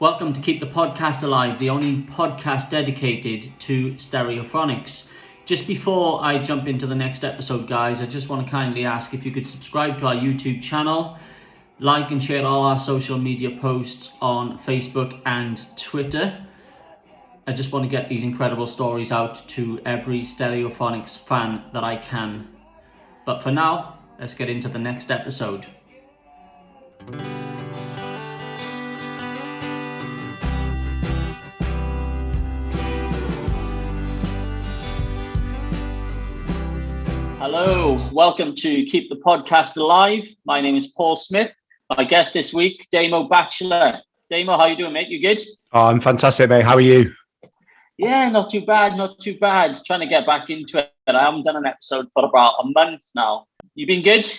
Welcome to Keep the Podcast Alive, the only podcast dedicated to Stereophonics. Just before I jump into the next episode, guys, I just want to kindly ask if you could subscribe to our YouTube channel, like and share all our social media posts on Facebook and Twitter. I just want to get these incredible stories out to every Stereophonics fan that I can. But for now, let's get into the next episode. Hello, welcome to Keep the Podcast Alive. My name is Paul Smith. My guest this week, Damo Batchelor. Damo, how you doing, mate? You good? Oh, I'm fantastic, mate. How are you? Yeah, not too bad. Trying to get back into it. I haven't done an episode for about a month now. You been good?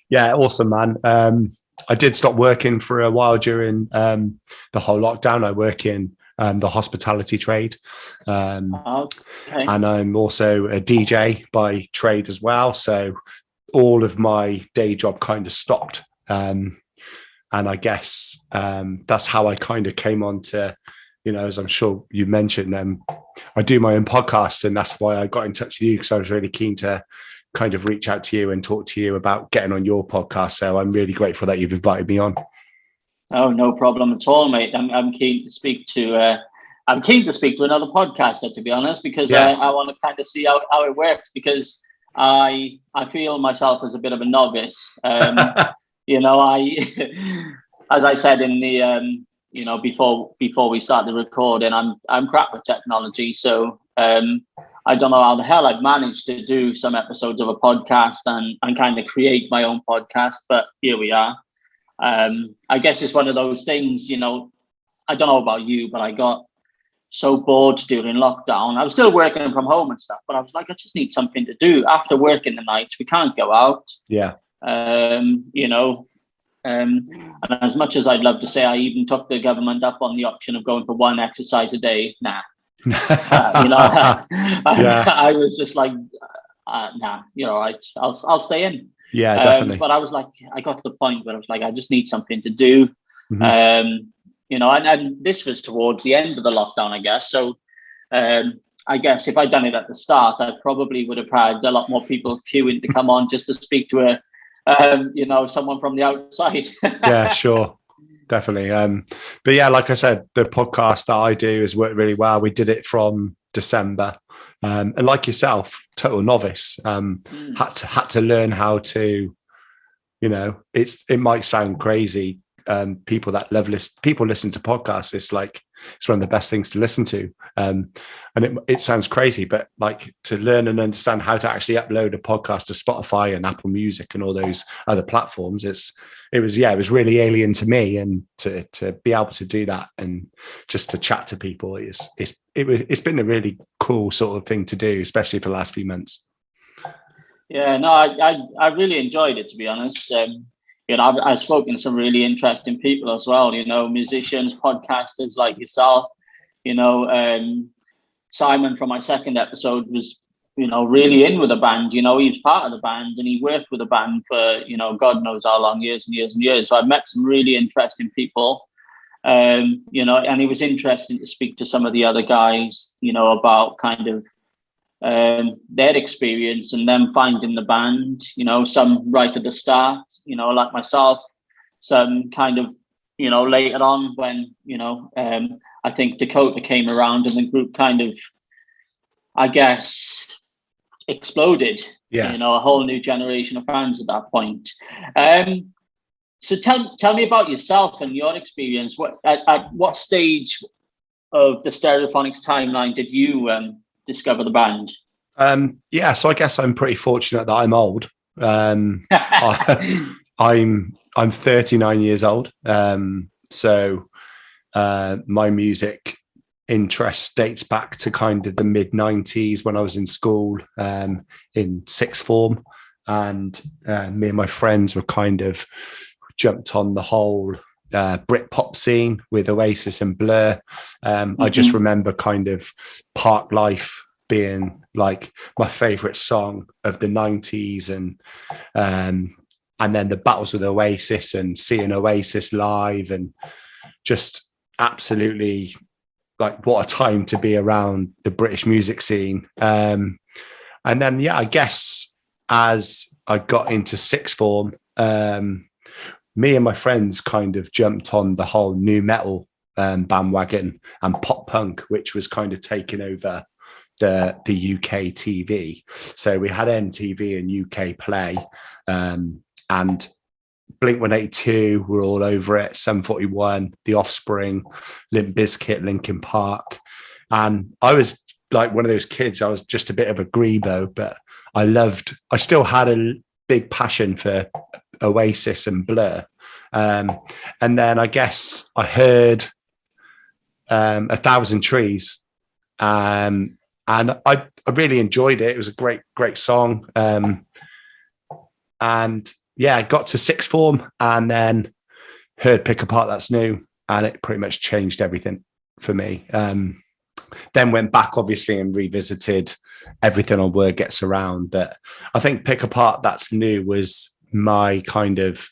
Yeah, awesome, man. I did stop working for a while during the whole lockdown. I work in the hospitality trade. And I'm also a DJ by trade as well. So all of my day job kind of stopped. And I guess that's how I kind of came on to, as I'm sure you mentioned, I do my own podcast, and that's why I got in touch with you, because I was really keen to kind of reach out to you and talk to you about getting on your podcast. So I'm really grateful that you've invited me on. Oh, no problem at all, mate. I'm keen to speak to another podcaster, to be honest, because I want to kind of see how it works, because I feel myself as a bit of a novice. I as I said in the before we start the recording, I'm crap with technology, so I don't know how the hell I've managed to do some episodes of a podcast and kind of create my own podcast, but here we are. I guess it's one of those things, I don't know about you, but I got so bored during lockdown. I was still working from home and stuff, but I was like, I just need something to do. After working the nights, we can't go out. Yeah. And as much as I'd love to say I even took the government up on the option of going for one exercise a day, nah. I was just like, nah, you're all right. I'll stay in. Yeah, definitely. But I was like, I got to the point where I was like, I just need something to do. Mm-hmm. And this was towards the end of the lockdown, I guess. So I guess if I'd done it at the start, I probably would have had a lot more people queuing to come on just to speak to someone from the outside. Yeah, sure. Definitely. But yeah, like I said, the podcast that I do has worked really well. We did it from December. And like yourself, total novice, had to learn how to, it might sound crazy. People listen to podcasts. It's one of the best things to listen to. And it sounds crazy, but like to learn and understand how to actually upload a podcast to Spotify and Apple Music and all those other platforms, it was really alien to me, and to be able to do that and just to chat to people it's been a really cool sort of thing to do, especially for the last few months. Yeah, no, I really enjoyed it, to be honest. I've spoken to some really interesting people as well, musicians, podcasters like yourself. Simon from my second episode was, really in with the band. He was part of the band, and he worked with the band for, God knows how long, years and years and years. So I've met some really interesting people, and it was interesting to speak to some of the other guys, about kind of their experience and them finding the band, some right at the start, like myself, some kind of, later on when, I think Dakota came around and the group kind of, I guess, exploded. Yeah. A whole new generation of fans at that point. So tell me about yourself and your experience. At what stage of the Stereophonics timeline did you discover the band? So I guess I'm pretty fortunate that I'm old. I'm 39 years old. So my music interest dates back to kind of the mid 90s when I was in school, in sixth form, and me and my friends were kind of jumped on the whole Britpop scene with Oasis and Blur. I just remember kind of Park Life being like my favorite song of the 90s, and then the battles with Oasis and seeing Oasis live, and just absolutely like what a time to be around the British music scene. And then, I guess as I got into sixth form, me and my friends kind of jumped on the whole new metal bandwagon and pop punk, which was kind of taking over the UK TV. So we had MTV and UK Play, and Blink-182 were all over it, Sum 41, The Offspring, Limp Bizkit, Linkin Park. And I was like one of those kids, I was just a bit of a grebo, but I still had a big passion for Oasis and Blur. And then I guess I heard 1,000 Trees, and I really enjoyed it. It was a great song. And I got to sixth form and then heard Pick Apart That's New, and it pretty much changed everything for me. Then went back, obviously, and revisited everything on Word Gets Around. But I think Pick Apart That's New was my kind of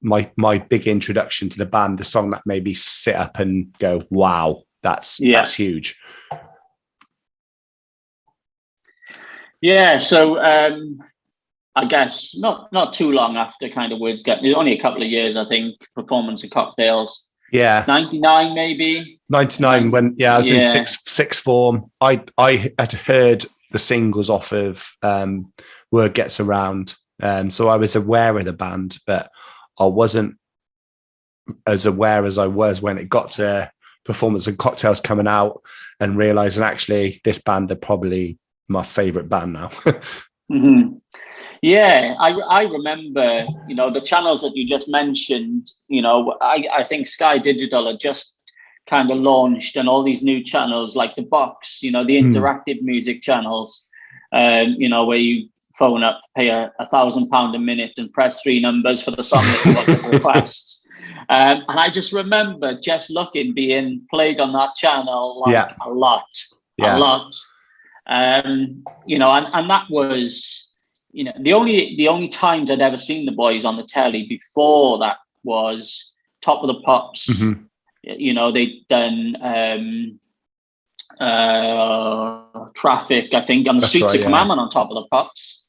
my big introduction to the band, the song that made me sit up and go, wow, that's huge. Yeah, so I guess not too long after kind of Words Get, only a couple of years, I think, Performance of Cocktails. Yeah. 99 maybe. 99 when I was in sixth form. I had heard the singles off of Word Gets Around. So I was aware of the band, but I wasn't as aware as I was when it got to Performance and Cocktails coming out and realizing actually this band are probably my favorite band now. Mm-hmm. Yeah, I remember, the channels that you just mentioned, I think Sky Digital had just kind of launched, and all these new channels like The Box, the interactive music channels, where you phone up, pay £1,000 a minute and press 3 numbers for the song that you want to request. And I just remember just being played on that channel a lot. And that was, the only times I'd ever seen the boys on the telly before that was Top of the Pops. Mm-hmm. They'd done Traffic, I think, on the Streets of Commandment on Top of the Pops.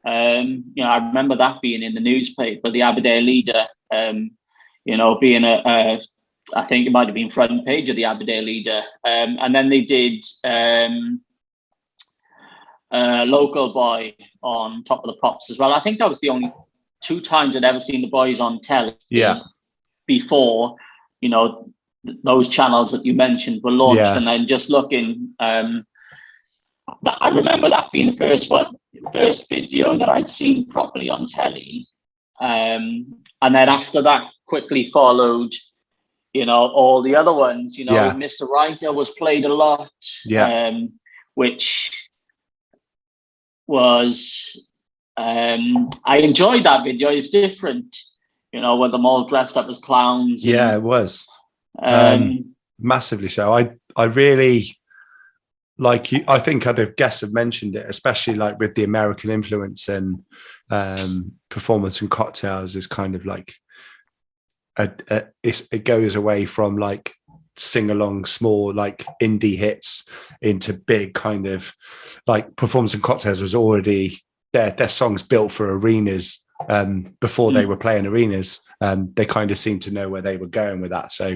I remember that being in the newspaper, the Aberdare Leader, being I think it might have been front page of the Aberdare Leader. And then they did Local Boy on Top of the Pops as well. I think that was the only 2 times I'd ever seen the boys on telly before, those channels that you mentioned were launched. Yeah. And then just looking, I remember that being the first video that I'd seen properly on telly. And then after that quickly followed, all the other ones, Mr. Writer was played a lot, which was, I enjoyed that video. It's different, with them all dressed up as clowns. It was massively so. I really, like you, I think I'd have guessed have mentioned it, especially like with the American influence and Performance and Cocktails is kind of like it goes away from like sing-along small like indie hits into big kind of like Performance and Cocktails was already their songs built for arenas before they were playing arenas. They kind of seemed to know where they were going with that. So,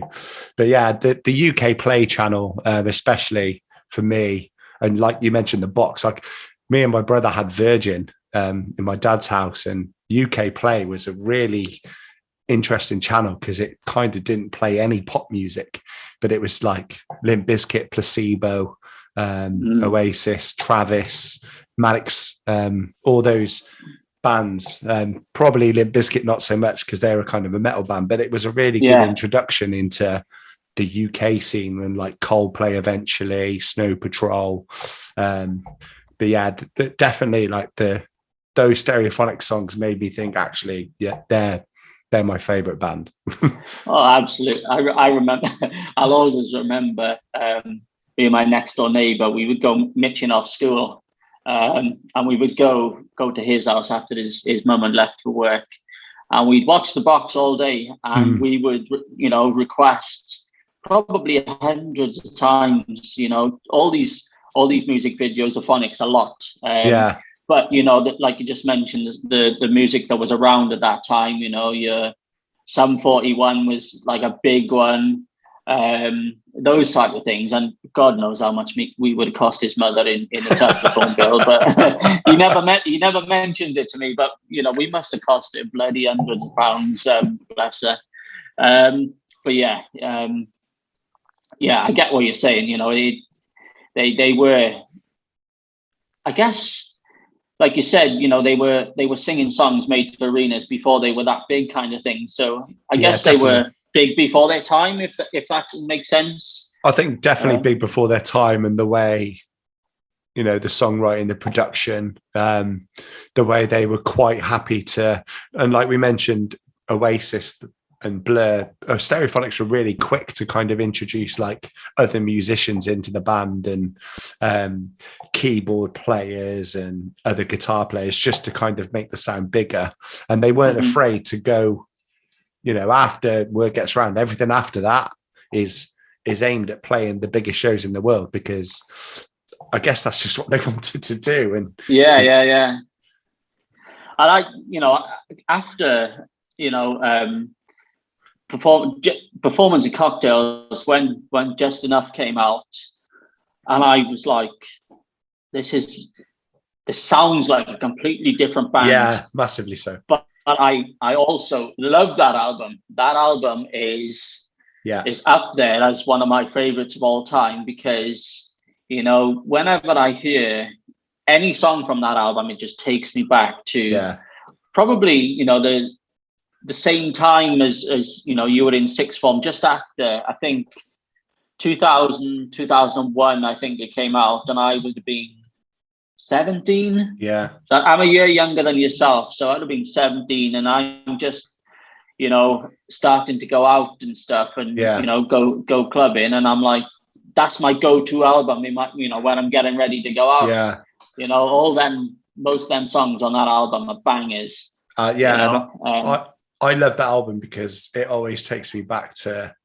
but yeah, the UK Play channel, especially for me, and like you mentioned, The Box, like me and my brother had Virgin in my dad's house, and UK Play was a really interesting channel because it kind of didn't play any pop music, but it was like Limp Bizkit, Placebo, Oasis, Travis, Maddox, all those bands. Probably Limp Bizkit not so much because they were kind of a metal band, but it was a really good introduction into the UK scene, and like Coldplay eventually, Snow Patrol. But yeah, definitely like those Stereophonics songs made me think actually, they're my favorite band. Oh, absolutely. I remember, I'll always remember being my next door neighbour. We would go mitching off school, and we would go to his house after his mum had left for work. and we'd watch the box all day, and we would, request probably hundreds of times, all these music videos of Phonics a lot. But like you just mentioned, the music that was around at that time, your Sum 41 was like a big one, those type of things. And God knows how much we would have cost his mother in a telephone bill, but he never mentioned it to me. But we must have cost it bloody hundreds of pounds, bless her. But yeah, I get what you're saying. They were, I guess, like you said, they were singing songs made for arenas before they were that big kind of thing. So I guess definitely. They were big before their time, if that makes sense. I think definitely big before their time, and the way, the songwriting, the production, the way they were quite happy to, and like we mentioned, Oasis and Blur, Stereophonics were really quick to kind of introduce like other musicians into the band, and keyboard players and other guitar players, just to kind of make the sound bigger. And they weren't afraid to go, after word gets around, everything after that is aimed at playing the biggest shows in the world, because I guess that's just what they wanted to do. And yeah. I like, after, Performance of Cocktails, when Just Enough came out, and I was like, this sounds like a completely different band. Yeah, massively so. But I also love that album. That album is up there as one of my favorites of all time, because whenever I hear any song from that album, it just takes me back to probably the same time as you were in sixth form, just after, I think 2001, I think it came out, and I would have been 17. Yeah. So I'm a year younger than yourself, so I'd have been 17, and I'm just, starting to go out and stuff, and go clubbing, and I'm like, that's my go-to album in my, when I'm getting ready to go out. Yeah. Most of them songs on that album are bangers. I love that album because it always takes me back to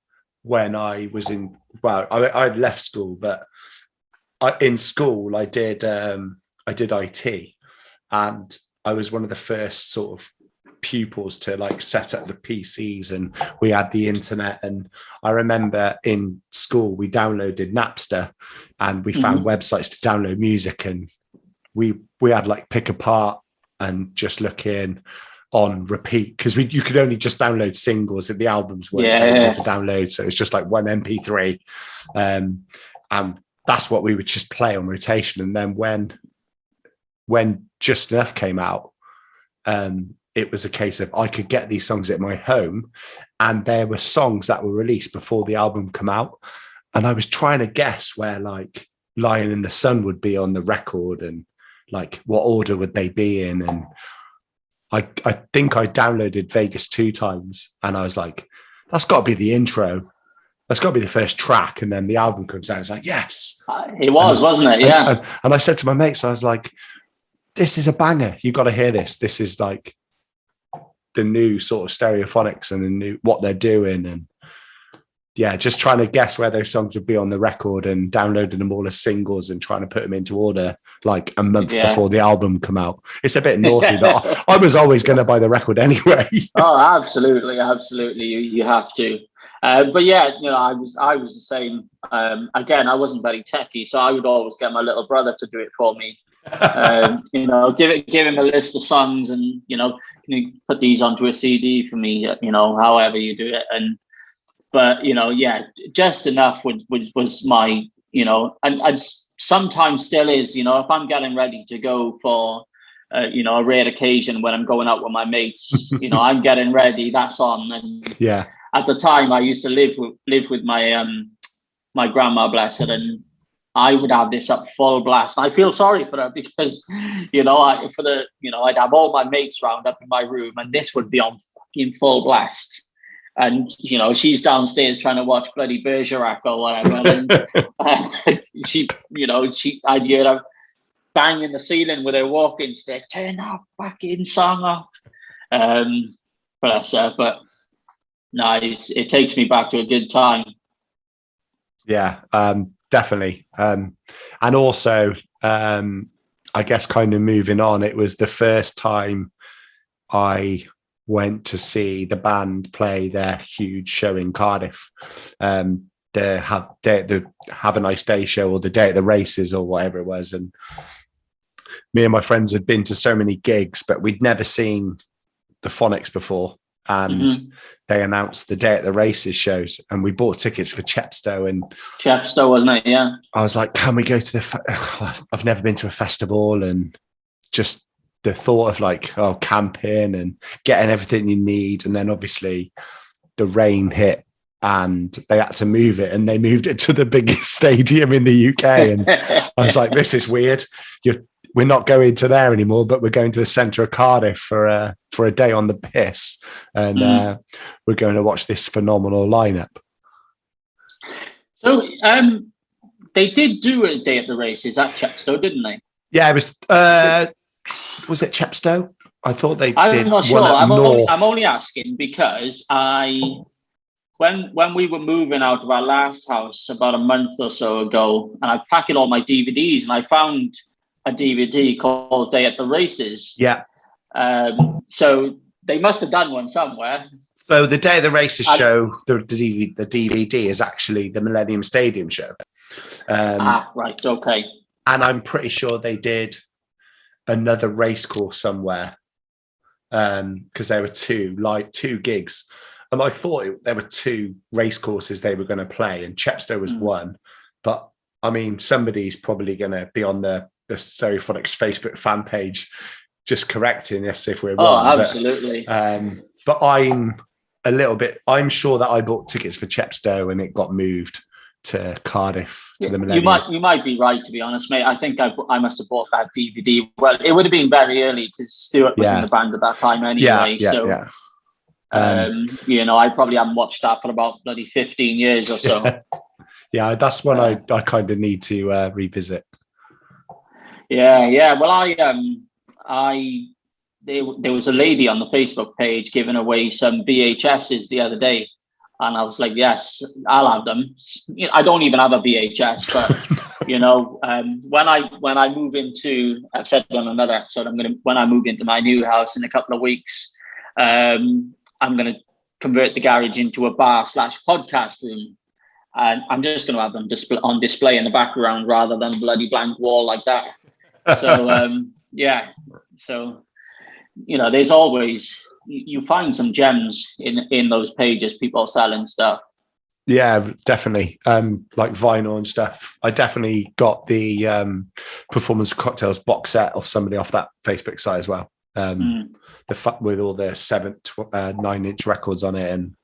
when I was in, I'd left school, but in school I did IT, and I was one of the first sort of pupils to like set up the PCs, and we had the internet. And I remember in school we downloaded Napster, and we found websites to download music, and we had like Pick Apart and Just Look In on repeat, because you could only just download singles, and the albums weren't able to download, so it's just like one MP3, and that's what we would just play on rotation. And then when Just Enough came out, it was a case of I could get these songs at my home, and there were songs that were released before the album come out, and I was trying to guess where like Lion in the Sun would be on the record, and like what order would they be in. And I think I downloaded Vegas 2 times, and I was like, that's got to be the intro. That's got to be the first track. And then the album comes out. It's like, yes. It was, wasn't it? Yeah. And I said to my mates, I was like, this is a banger. You got to hear this. This is like the new sort of Stereophonics and the new what they're doing. And yeah, just trying to guess where those songs would be on the record, and downloading them all as singles and trying to put them into order like a month before the album come out. It's a bit naughty, but I was always going to buy the record anyway. Oh, absolutely. You have to. But yeah, I was the same. Again, I wasn't very techie, so I would always get my little brother to do it for me. Give him a list of songs, and can you put these onto a CD for me? However you do it. But Just Enough was my, and sometimes still is, if I'm getting ready to go for, a rare occasion when I'm going out with my mates, I'm getting ready, that's on. And at the time I used to live with my my grandma, bless her, and I would have this up full blast. I feel sorry for her because, I'd have all my mates round up in my room, and this would be on fucking full blast. And, she's downstairs trying to watch bloody Bergerac or whatever. And I'd hear her banging the ceiling with her walking stick, turn that fucking song off. bless her. But no, it takes me back to a good time. Yeah, definitely. And also, I guess kind of moving on, it was the first time I went to see the band play their huge show in Cardiff. The Have a Nice Day show, or the Day at the Races, or whatever it was. And me and my friends had been to so many gigs, but we'd never seen the Phonics before. And they announced the Day at the Races shows, and we bought tickets for Chepstow. And Chepstow, wasn't it? Yeah. I was like, can we go to I've never been to a festival, and just the thought of like, camping and getting everything you need. And then obviously the rain hit and they had to move it, and they moved it to the biggest stadium in the UK. And I was like, this is weird. We're not going to there anymore, but we're going to the centre of Cardiff for a day on the piss. And we're going to watch this phenomenal lineup. So they did do a Day at the Races at Chepstow, didn't they? Yeah, it was it Chepstow? I thought they did. I'm not sure. I'm only asking because when we were moving out of our last house about a month or so ago, and I packed all my DVDs, and I found a DVD called Day at the Races. Yeah. So they must have done one somewhere. So the Day of the Races show, the DVD is actually the Millennium Stadium show. Right, okay. And I'm pretty sure they did another race course somewhere, because there were two gigs, and I thought there were two race courses they were going to play, and Chepstow was one. But I mean, somebody's probably going to be on the Stereophonics Facebook fan page just correcting us if we're wrong. Oh, absolutely. But I'm sure that I bought tickets for Chepstow and it got moved to Cardiff to the Millennium. You might be right, to be honest, mate. I think I must have bought that DVD. Well, it would have been very early because Stuart was in the band at that time anyway. I probably haven't watched that for about bloody 15 years or so. Yeah, that's one I kind of need to revisit. Yeah. Well, there was a lady on the Facebook page giving away some VHSs the other day. And I was like, yes, I'll have them. I don't even have a VHS, but when I move into, I've said on another episode, when I move into my new house in a couple of weeks, I'm going to convert the garage into a bar/podcast room, and I'm just going to have them on display in the background rather than bloody blank wall like that. So so there's always. You find some gems in those pages, people selling stuff. Yeah, definitely. Like vinyl and stuff. I definitely got the Performance Cocktails box set off somebody off that Facebook site as well. With all the 9-inch records on it, and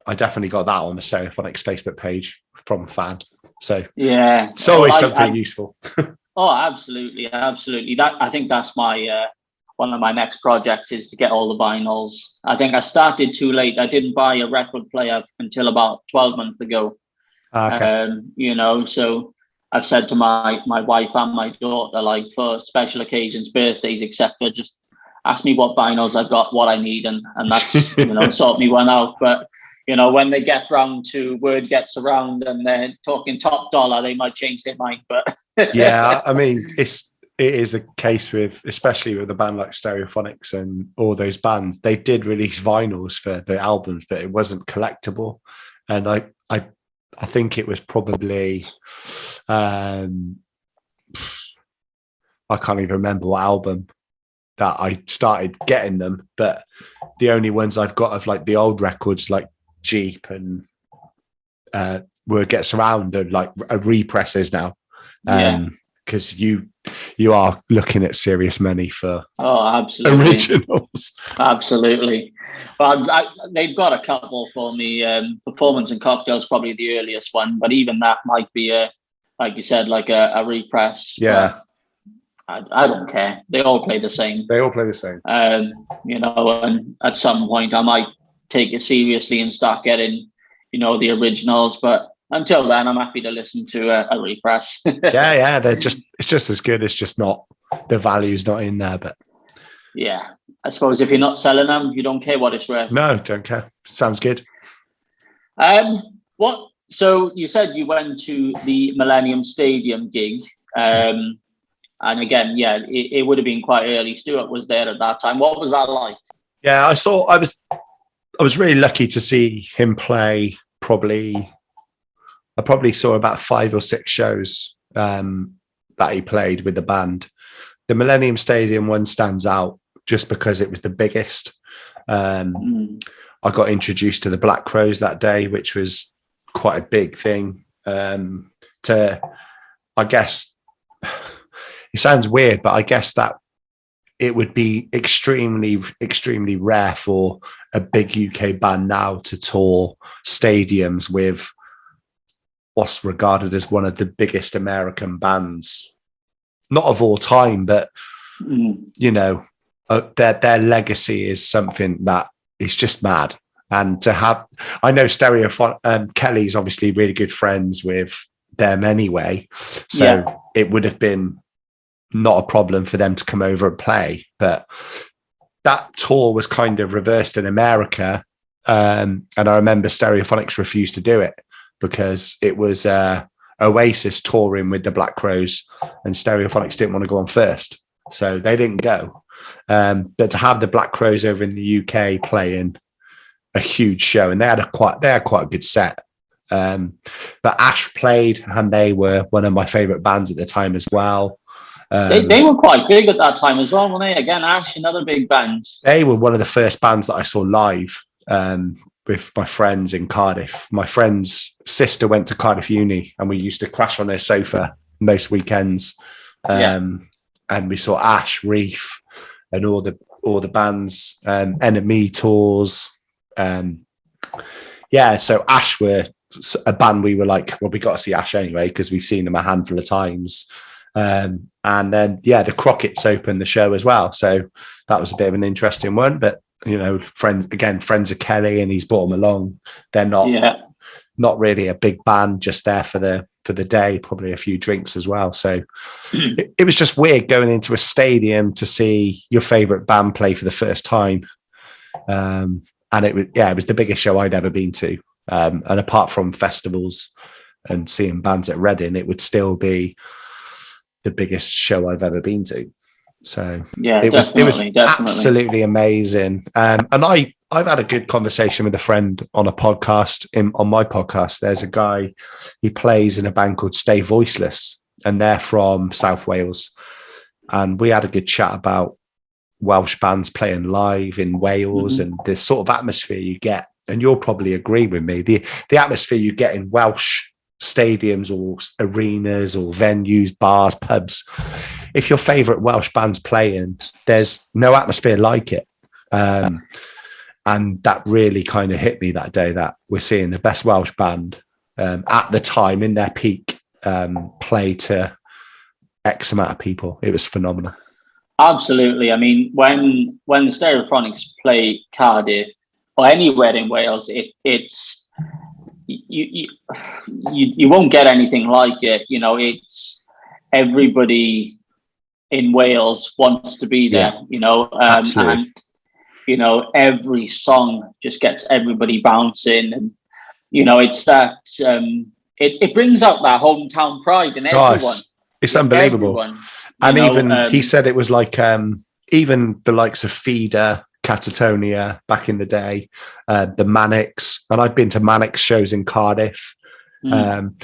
I definitely got that on the Stereophonics Facebook page from a fan. So yeah, it's always something useful. Oh, absolutely. I think that's my. One of my next projects is to get all the vinyls. I think I started too late. I didn't buy a record player until about 12 months ago. Okay. So I've said to my wife and my daughter, like for special occasions, birthdays, etc., just ask me what vinyls I've got, what I need, and that's sort me one out. But when they get round to word gets around and they're talking top dollar, they might change their mind. But yeah, I mean it is the case especially with a band like Stereophonics and all those bands. They did release vinyls for the albums, but it wasn't collectible. And I think it was probably, I can't even remember what album that I started getting them, but the only ones I've got of like the old records like Jeep and Word Gets Around are like represses now. Because you are looking at serious money for absolutely originals. Absolutely. Well, they've got a couple for me. Performance and Cocktails probably the earliest one, but even that might be like you said, like a repress. Yeah. I don't care. They all play the same. And at some point I might take it seriously and start getting, the originals, but until then, I'm happy to listen to a repress. yeah, it's just as good. It's just not, the value's not in there. But yeah, I suppose if you're not selling them, you don't care what it's worth. No, don't care. Sounds good. What? So you said you went to the Millennium Stadium gig, and again, yeah, it would have been quite early. Stuart was there at that time. What was that like? Yeah, I was really lucky to see him play. I probably saw about 5 or 6 shows that he played with the band. The Millennium Stadium one stands out just because it was the biggest. I got introduced to the Black Crowes that day, which was quite a big thing. I guess it sounds weird, but I guess that it would be extremely, extremely rare for a big UK band now to tour stadiums with what's regarded as one of the biggest American bands, not of all time, but you know, their legacy is something that is just mad. And to have, I know Kelly's obviously really good friends with them anyway, so it would have been not a problem for them to come over and play. But that tour was kind of reversed in America, and I remember Stereophonics refused to do it because it was Oasis touring with the Black Crowes, and Stereophonics didn't want to go on first, so they didn't go. But to have the Black Crowes over in the UK playing a huge show, and they had quite a good set. But Ash played, and they were one of my favourite bands at the time as well. They were quite big at that time as well, weren't they? Again, Ash, another big band. They were one of the first bands that I saw live with my friends in Cardiff. My friend's sister went to Cardiff Uni, and we used to crash on their sofa most weekends. And we saw Ash, Reef, and all the bands, Enemy tours. So Ash were a band we were like, well, we got to see Ash anyway because we've seen them a handful of times. And then the Crockett's opened the show as well, so that was a bit of an interesting one. But you know, friends of Kelly, and he's brought them along. They're not really a big band, just there for the day, probably a few drinks as well. So it was just weird going into a stadium to see your favorite band play for the first time. And it was the biggest show I'd ever been to. And apart from festivals and seeing bands at Reading, it would still be the biggest show I've ever been to. So it was absolutely amazing. And I've had a good conversation with a friend on a podcast. On my podcast, there's a guy, he plays in a band called Stay Voiceless, and they're from South Wales. And we had a good chat about Welsh bands playing live in Wales and the sort of atmosphere you get. And you'll probably agree with me. The atmosphere you get in Welsh stadiums or arenas or venues, bars, pubs, if your favourite Welsh band's playing, there's no atmosphere like it. And that really kind of hit me that day, that we're seeing the best Welsh band at the time in their peak play to X amount of people. It was phenomenal. Absolutely. I mean, when the Stereophonics play Cardiff or anywhere in Wales, it's you won't get anything like it. You know, it's everybody in Wales wants to be there. You know, and you know, every song just gets everybody bouncing, and you know, it's that it brings out that hometown pride in everyone. It's unbelievable. Everyone, and even he said it was like even the likes of Feeder, Catatonia back in the day, the Manics, and I've been to Manics shows in Cardiff, and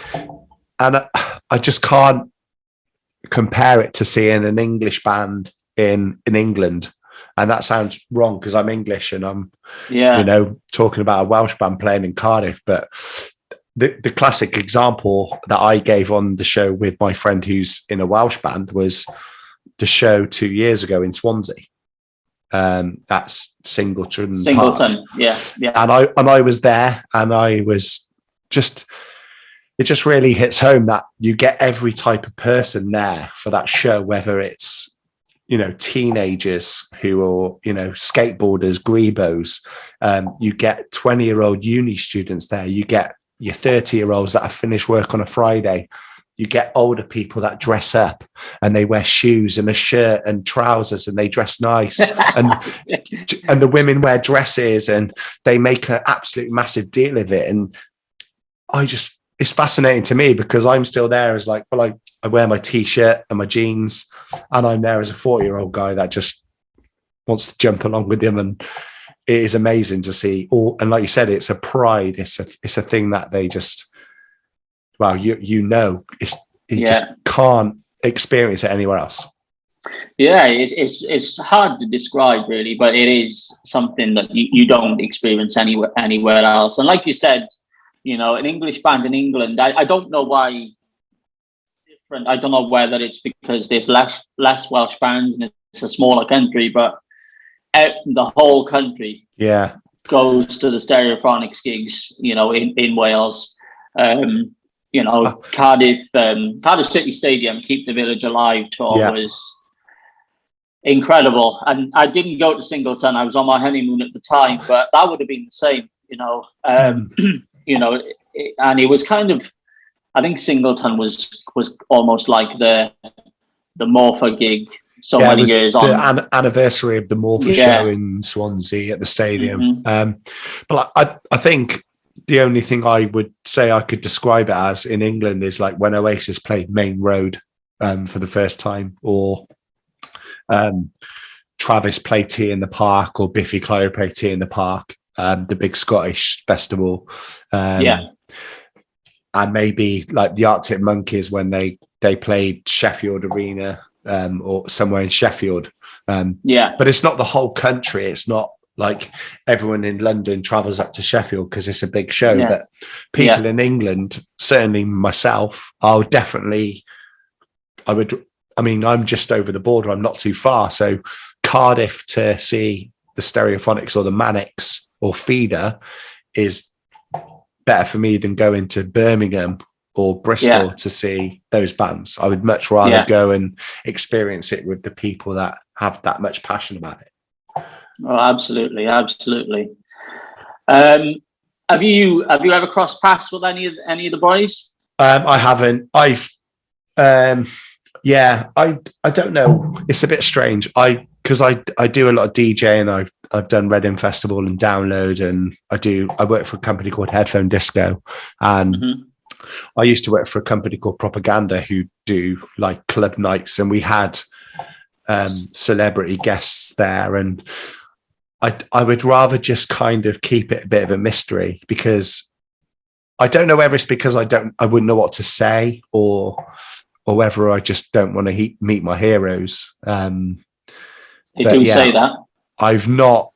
I just can't compare it to seeing an English band in England. And that sounds wrong because I'm English and I'm you know, talking about a Welsh band playing in Cardiff. But the classic example that I gave on the show with my friend who's in a Welsh band was the show 2 years ago in Swansea. That's Singleton Park. Yeah. And I was there, and I was just, it just really hits home that you get every type of person there for that show, whether it's, you know, teenagers who are, you know, skateboarders, grebos. You get 20-year-old uni students there. You get your 30-year-olds that have finished work on a Friday. you get older people that dress up and they wear shoes and a shirt and trousers and they dress nice. and the women wear dresses and they make an absolute massive deal of it. And it's fascinating to me because I'm still there as like, well, I wear my t-shirt and my jeans and I'm there as a 40-year-old guy that just wants to jump along with him. And it is amazing to see all. And like you said, it's a pride. It's a thing that they just, well, you just can't experience it anywhere else. Yeah, it's hard to describe really, but it is something that you don't experience anywhere else. And like you said, you know, an English band in England, I don't know why different. I don't know whether it's because there's less Welsh bands and it's a smaller country, but the whole country goes to the Stereophonics gigs, you know, in Wales. You know, Cardiff City Stadium, Keep the Village Alive tour was incredible. And I didn't go to Singleton. I was on my honeymoon at the time, but that would have been the same, you know. You know, and it was kind of, I think Singleton was almost like the Morpher gig many years on. The anniversary of the Morpher show in Swansea at the stadium. But I think the only thing I would say I could describe it as in England is like when Oasis played Main Road for the first time, or Travis played Tea in the Park, or Biffy Clyro played Tea in the Park, the big Scottish festival. And maybe like the Arctic Monkeys when they played Sheffield Arena or somewhere in Sheffield. But it's not the whole country. It's not like everyone in London travels up to Sheffield because it's a big show. But people in England, certainly myself, I'm just over the border. I'm not too far. So Cardiff to see the Stereophonics or the Manics or Feeder is better for me than going to Birmingham or Bristol to see those bands. I would much rather go and experience it with the people that have that much passion about it. Oh, absolutely. Have you ever crossed paths with any of the boys? I haven't. I don't know. It's a bit strange. Because I do a lot of DJing. I've done Reading Festival and Download, and I work for a company called Headphone Disco, and I used to work for a company called Propaganda who do like club nights, and we had celebrity guests there, and I would rather just kind of keep it a bit of a mystery, because I don't know whether it's because I wouldn't know what to say, or whether I just don't want to meet my heroes. They do say that. I've not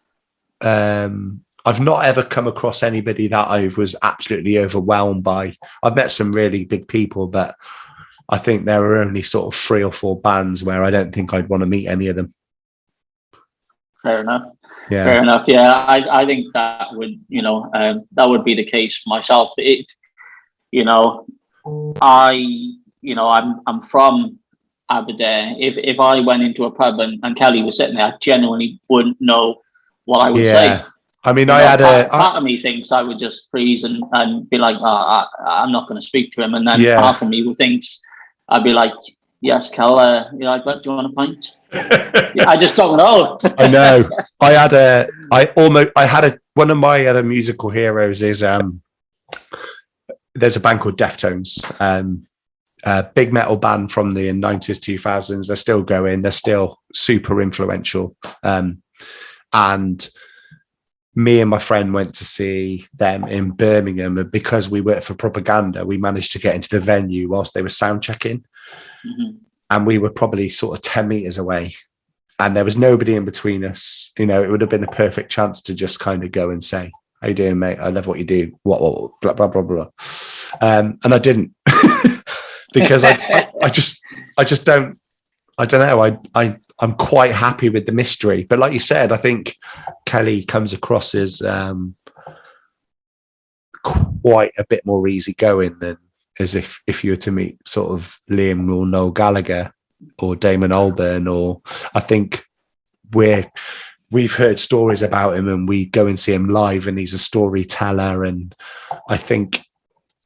ever come across anybody that I was absolutely overwhelmed by. I've met some really big people, but I think there are only sort of 3 or 4 bands where I don't think I'd want to meet any of them. Fair enough. Yeah, I think that would, that would be the case for myself. I'm from Aberdeen. If I went into a pub and Kelly was sitting there, I genuinely wouldn't know what I would say. I mean, part of me thinks I would just freeze and be like, I'm not going to speak to him. And then half of me thinks I'd be like, yes, Kel, do you want a pint? I just don't know. I know. One of my other musical heroes is there's a band called Deftones, a big metal band from the 90s, 2000s. They're still going. They're still super influential. And me and my friend went to see them in Birmingham, and because we worked for Propaganda, we managed to get into the venue whilst they were sound checking. And we were probably sort of 10 meters away, and there was nobody in between us. It would have been a perfect chance to just kind of go and say, "How you doing, mate? I love what you do." What blah blah blah blah. And I didn't because I just don't. I don't know. I'm quite happy with the mystery, but like you said, I think Kelly comes across as quite a bit more easygoing than as if you were to meet sort of Liam or Noel Gallagher or Damon Albarn, or I think we've heard stories about him and we go and see him live and he's a storyteller, and I think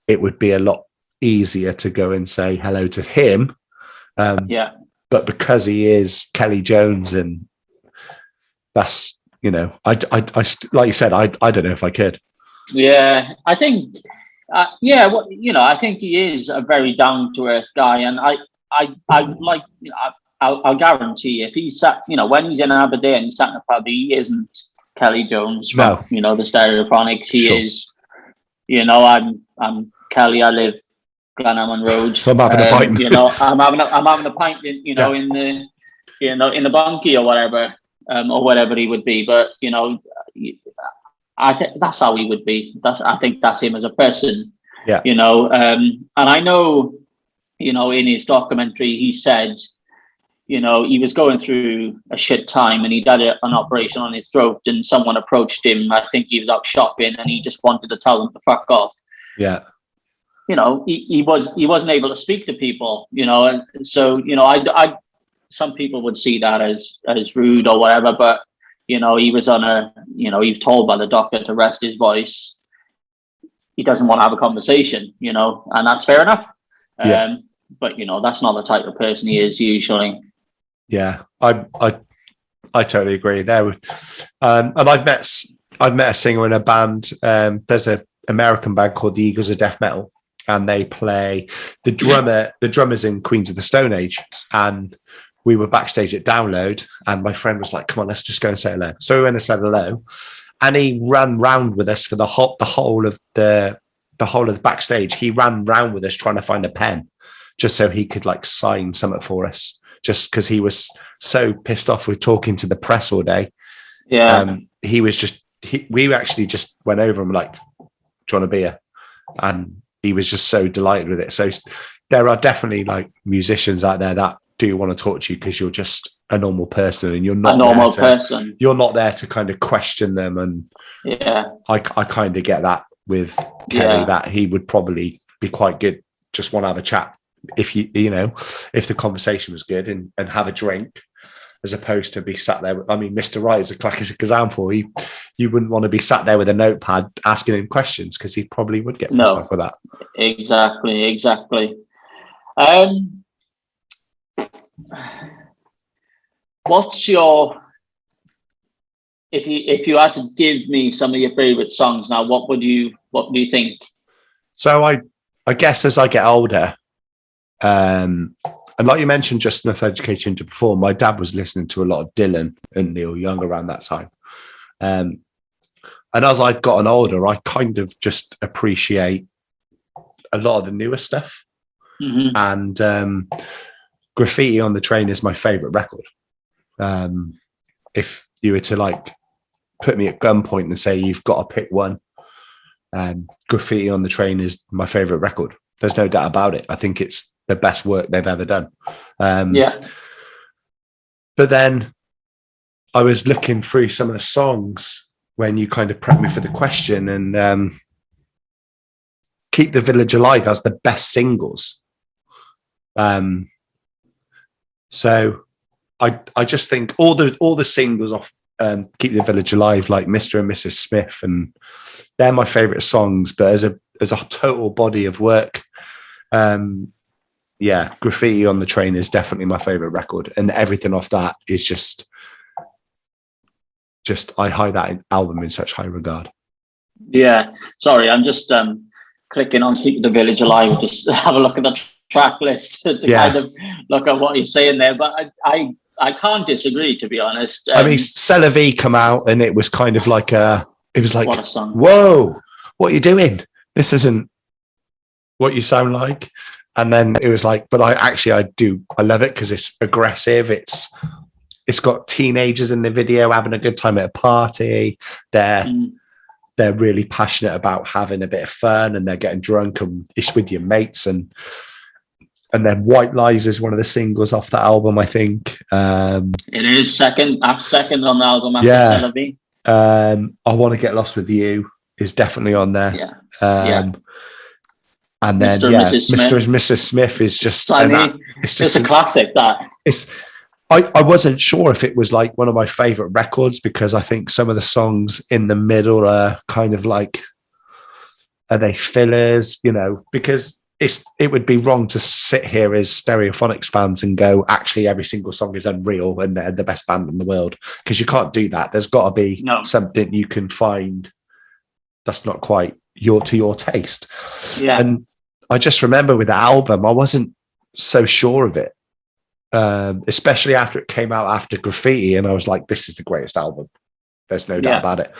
it would be a lot easier to go and say hello to him. But because he is Kelly Jones, and that's, you know, I like you said, I don't know if I could. Yeah, I think, well, you know, I think he is a very down to earth guy, and I like, you know, I'll guarantee if he sat, you know, when he's in Aberdeen, he sat in a pub, he isn't Kelly Jones from, you know, the Stereophonics. He is, you know, I'm Kelly. I live Glenhammond Road. I'm having a pint. You know, I'm having a pint. In the, you know, in the bunkie or whatever he would be. But you know, I think that's how he would be. I think that's him as a person. Yeah. You know, and I know, you know, in his documentary, he said, you know, he was going through a shit time, and he'd had an operation on his throat, and someone approached him. I think he was out shopping, and he just wanted to tell them to fuck off. Yeah. You know, he wasn't able to speak to people, you know, and so, you know, I some people would see that as rude or whatever, but you know, he was he was told by the doctor to rest his voice. He doesn't want to have a conversation, you know, and that's fair enough. Yeah. But you know, that's not the type of person he is usually. Yeah, I totally agree there. And I've met a singer in a band. There's an American band called the Eagles of Death Metal, and they play the drummer's in Queens of the Stone Age. And we were backstage at Download, and my friend was like, "Come on, let's just go and say hello." So we went and said hello, and he ran round with us for the whole of the backstage. He ran round with us trying to find a pen, just so he could like sign something for us. Just because he was so pissed off with talking to the press all day. Yeah. We actually just went over and were like, "Do you want a beer?" And he was just so delighted with it. So there are definitely like musicians out there that do want to talk to you because you're just a normal person, and you're not You're not there to kind of question them. And I kind of get that with Kelly, that he would probably be quite good. Just want to have a chat. If if the conversation was good and have a drink, as opposed to be sat there. I mean, Mr. Wright is a classic example. You wouldn't want to be sat there with a notepad asking him questions, because he probably would get pissed off with that. Exactly. What's your, if you had to give me some of your favorite songs now, what do you think? So I guess as I get older, and like you mentioned, just enough education to perform. My dad was listening to a lot of Dylan and Neil Young around that time. And as I've gotten older, I kind of just appreciate a lot of the newer stuff. Mm-hmm. And Graffiti on the Train is my favorite record. If you were to like put me at gunpoint and say you've got to pick one, Graffiti on the Train is my favorite record. There's no doubt about it. I think it's the best work they've ever done. But then I was looking through some of the songs when you kind of prepped me for the question, and Keep the Village Alive has the best singles. So I just think all the singles off Keep the Village Alive, like Mr. and Mrs. Smith, and they're my favorite songs. But as a total body of work, Graffiti on the Train is definitely my favorite record, and everything off that is just I hold that album in such high regard. Yeah, sorry, I'm just clicking on Keep the Village Alive, just have a look at the track list to kind of look at what you're saying there. But I can't disagree, to be honest. I mean, Celebi come out, and it was kind of like what a song. Whoa, what are you doing? This isn't what you sound like. And then it was like, but I love it because it's aggressive. It's got teenagers in the video having a good time at a party. They're really passionate about having a bit of fun, and they're getting drunk, and it's with your mates. And then White Lies is one of the singles off that album, I think. It is second on the album after Celebi. I Want to Get Lost with You is definitely on there. And then Mr. and Mrs. Smith is just it's a classic. I wasn't sure if it was like one of my favorite records, because I think some of the songs in the middle are kind of like, are they fillers? You know, because it would be wrong to sit here as Stereophonics fans and go, actually, every single song is unreal and they're the best band in the world, because you can't do that. There's got to be something you can find that's not quite to your taste. Yeah. And I just remember with the album, I wasn't so sure of it, especially after it came out after Graffiti, and I was like, this is the greatest album. There's no doubt about it.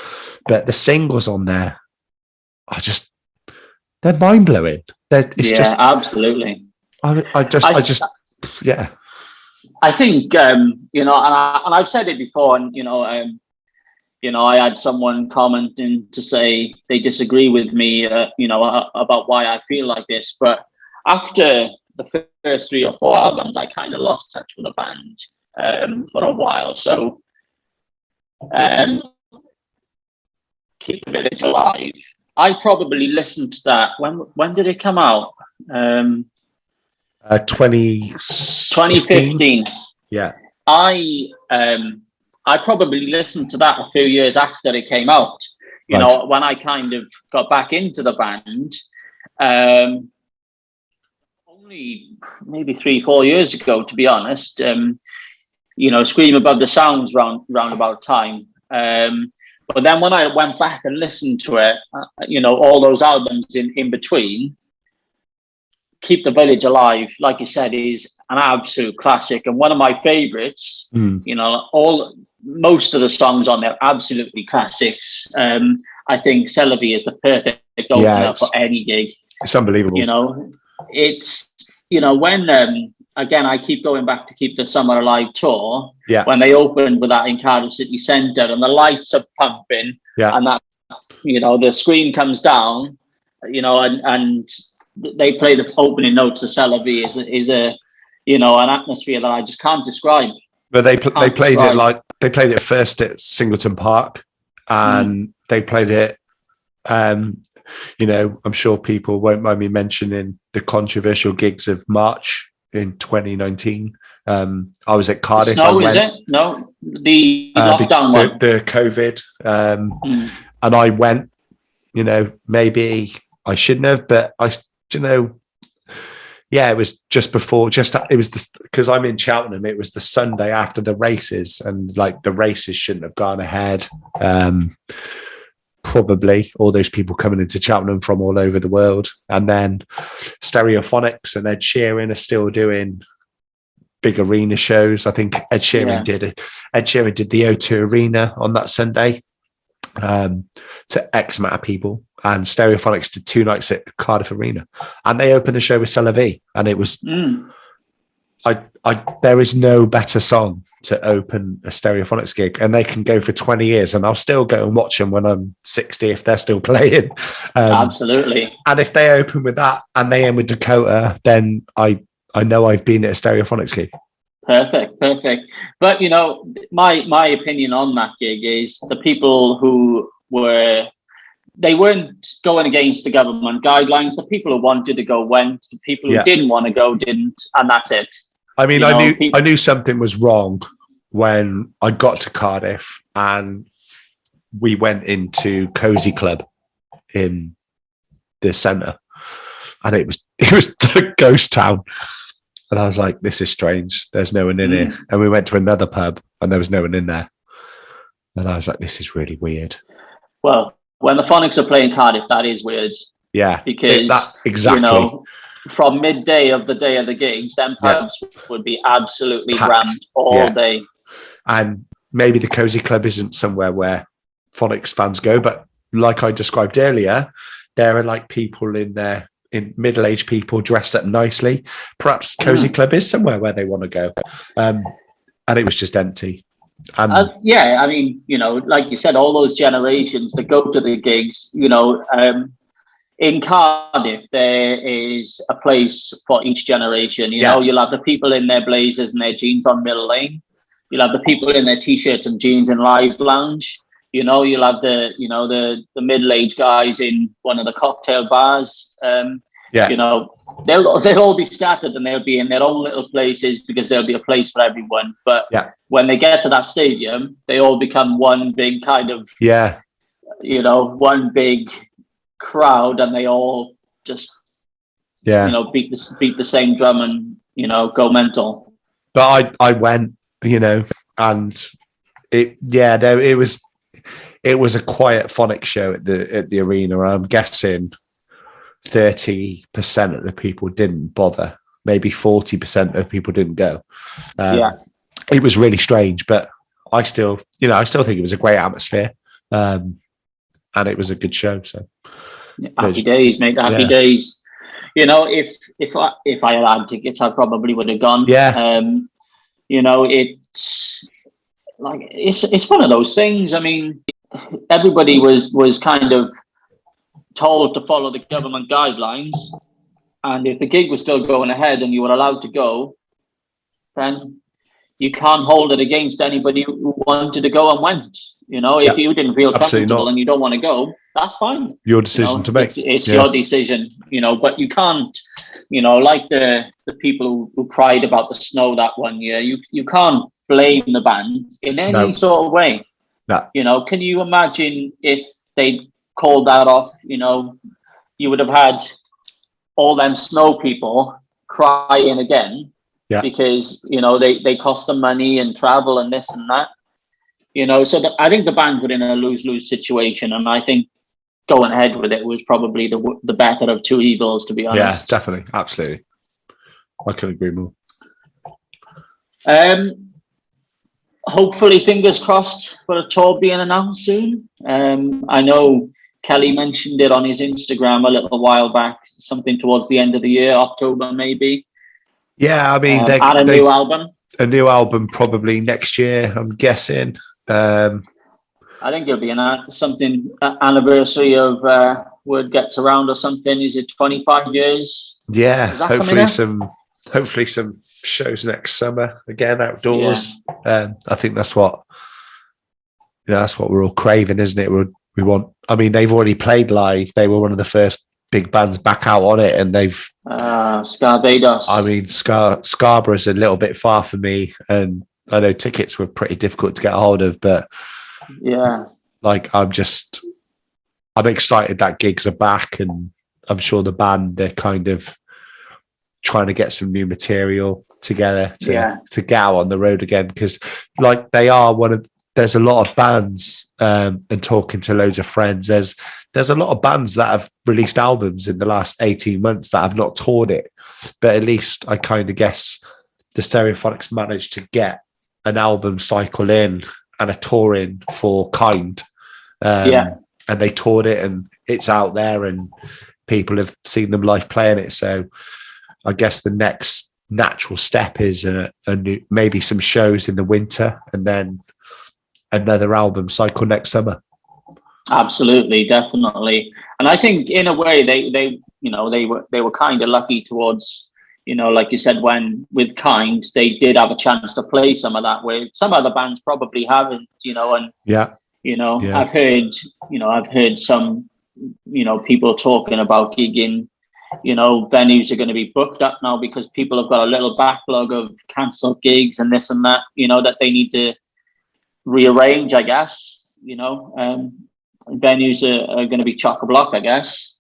But the singles on there they're mind-blowing. Absolutely. I think and I've said it before, and I had someone commenting to say they disagree with me, about why I feel like this. But after the first 3 or 4 albums, I kind of lost touch with the band for a while. So, Keep the Village Alive, I probably listened to that. When did it come out? 2015. Yeah. I probably listened to that a few years after it came out. When I kind of got back into the band, only maybe 3-4 years ago, to be honest. Scream Above the Sounds round about time. But then when I went back and listened to it, all those albums in between, Keep the Village Alive, like you said, is an absolute classic and one of my favorites. Most of the songs on there are absolutely classics. I think Celebi is the perfect opener for any gig. It's unbelievable. It's when again, I keep going back to Keep the Summer Alive tour. Yeah. When they opened with that in Cardiff City Centre and the lights are pumping, and that the screen comes down, and they play the opening notes of Celebi is an atmosphere that I just can't describe. But they played it first at Singleton Park, and they played it. I'm sure people won't mind me mentioning the controversial gigs of March in 2019. I was at Cardiff. Snow, is it? No, the lockdown one. The COVID. And I went, maybe I shouldn't have, but it was just before, because I'm in Cheltenham, it was the Sunday after the races, and like the races shouldn't have gone ahead. Probably all those people coming into Cheltenham from all over the world. And then Stereophonics and Ed Sheeran are still doing big arena shows. I think Ed Sheeran did the O2 Arena on that Sunday to X amount of people, and Stereophonics did 2 nights at Cardiff Arena, and they opened the show with Celebi, and it was there is no better song to open a Stereophonics gig, and they can go for 20 years and I'll still go and watch them when I'm 60 if they're still playing. Absolutely. And if they open with that and they end with Dakota, then I know I've been at a Stereophonics gig. Perfect. But my opinion on that gig is the people who they weren't going against the government guidelines. The people who wanted to go went. The people who didn't want to go didn't, and that's it. I mean, I knew something was wrong when I got to Cardiff and we went into Cozy Club in the centre, and it was the ghost town. And I was like, this is strange. There's no one in here. And we went to another pub and there was no one in there. And I was like, this is really weird. Well, when the Phonics are playing Cardiff, that is weird. Yeah, because exactly. From midday of the day of the gigs, then pubs would be absolutely rammed all day. And maybe the Cozy Club isn't somewhere where Phonics fans go, but like I described earlier, there are like people in there, in middle-aged people dressed up nicely. Perhaps Cozy Club is somewhere where they want to go. And it was just empty. I mean, like you said, all those generations that go to the gigs, in Cardiff, there is a place for each generation. You'll have the people in their blazers and their jeans on Mill Lane. You'll have the people in their t-shirts and jeans in Live Lounge. You'll have the middle-aged guys in one of the cocktail bars. They'll all be scattered and they'll be in their own little places because there'll be a place for everyone. But when they get to that stadium, they all become one big kind of, one big crowd, and they all just Yeah. beat the same drum and, go mental. But I went, and it was a quiet phonics show at the arena. I'm guessing 30% of the people didn't bother. Maybe 40% of people didn't go. It was really strange, but I still think it was a great atmosphere, and it was a good show. So happy days, mate. Happy days. If I had tickets, I probably would have gone. Yeah. It's one of those things. I mean, everybody was kind of told to follow the government guidelines, and if the gig was still going ahead and you were allowed to go, then you can't hold it against anybody who wanted to go and went. If you didn't feel comfortable and you don't want to go, that's fine. Your decision to make. It's your decision, but you can't, like the people who cried about the snow that one year, you can't blame the band in any sort of way. No. Can you imagine if they called that off? You would have had all them snow people crying again. Yeah. Because they cost them money and travel and this and that, so I think the band were in a lose-lose situation, and I think going ahead with it was probably the better of two evils, to be honest. Yeah, definitely, absolutely. I couldn't agree more. Hopefully, fingers crossed for a tour being announced soon. I know Kelly mentioned it on his Instagram a little while back, something towards the end of the year, October maybe. Yeah, I mean, new album. A new album probably next year, I'm guessing. I think it'll be something anniversary of Word Gets Around or something. Is it 25 years? Yeah, hopefully some shows next summer again outdoors. I think that's what we're all craving, isn't it? We want. I mean, they've already played live. They were one of the first big bands back out on it, and they've Scarbados. I mean, Scarborough's a little bit far for me, and I know tickets were pretty difficult to get a hold of, but I'm excited that gigs are back, and I'm sure the band, they're kind of trying to get some new material together to get out on the road again, because they are there's a lot of bands, and talking to loads of friends, there's a lot of bands that have released albums in the last 18 months that have not toured it, but at least I kind of guess the Stereophonics managed to get an album cycle in and a tour in for Kind, and they toured it, and it's out there, and people have seen them live playing it. So I guess the next natural step is maybe some shows in the winter, and then another album cycle next summer. Absolutely, definitely. And I think in a way they were kind of lucky towards, like you said, when with Kind, they did have a chance to play some of that, where some other bands probably haven't, and I've heard some people talking about gigging, venues are going to be booked up now because people have got a little backlog of cancelled gigs and this and that, that they need to rearrange, I guess. Venues are going to be chock-a-block, I guess.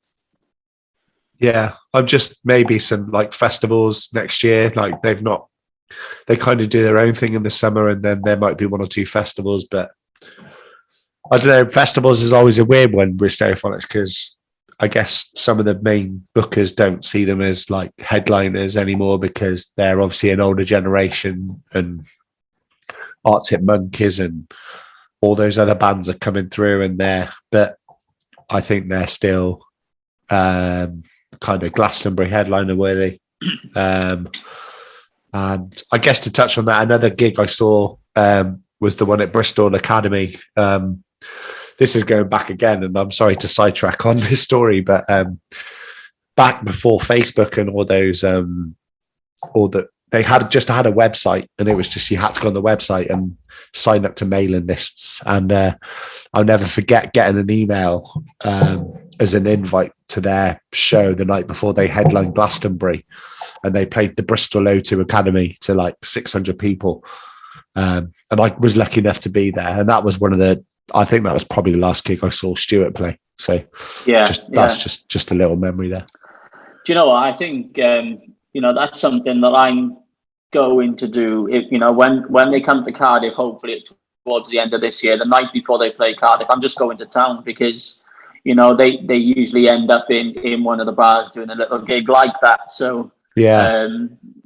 Yeah, I'm just maybe some festivals next year. They kind of do their own thing in the summer, and then there might be one or two festivals. But I don't know. Festivals is always a weird one with Stereophonics, because I guess some of the main bookers don't see them as headliners anymore, because they're obviously an older generation, and Arctic Monkeys and all those other bands are coming through, but I think they're still kind of Glastonbury headliner worthy. And I guess to touch on that, another gig I saw was the one at Bristol Academy. This is going back again, and I'm sorry to sidetrack on this story, but back before Facebook and all those, they had a website, and it was just, you had to go on the website and sign up to mailing lists. And I'll never forget getting an email as an invite to their show the night before they headlined Glastonbury, and they played the Bristol O2 Academy to 600 people. And I was lucky enough to be there, and that was I think that was probably the last gig I saw Stuart play. So that's just a little memory there. Do you know what? I think, that's something that I'm going to do. If, when they come to Cardiff, hopefully towards the end of this year, the night before they play Cardiff, I'm just going to town because, they usually end up in one of the bars doing a little gig like that. So, Yeah.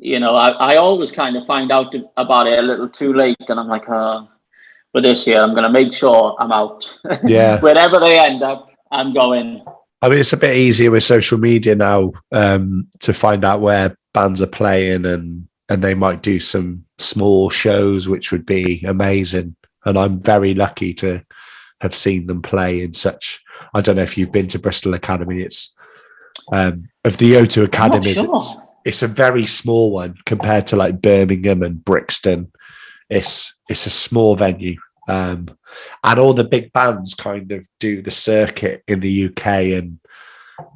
I always kind of find out about it a little too late, and I'm like, but this year I'm going to make sure I'm out. Yeah. Wherever they end up, I'm going. I mean, it's a bit easier with social media now to find out where bands are playing, and they might do some small shows, which would be amazing. And I'm very lucky to have seen them play in such. I don't know if you've been to Bristol Academy. It's of the O2 Academies. Sure. It's a very small one compared to like Birmingham and Brixton. It's a small venue. And all the big bands kind of do the circuit in the UK, and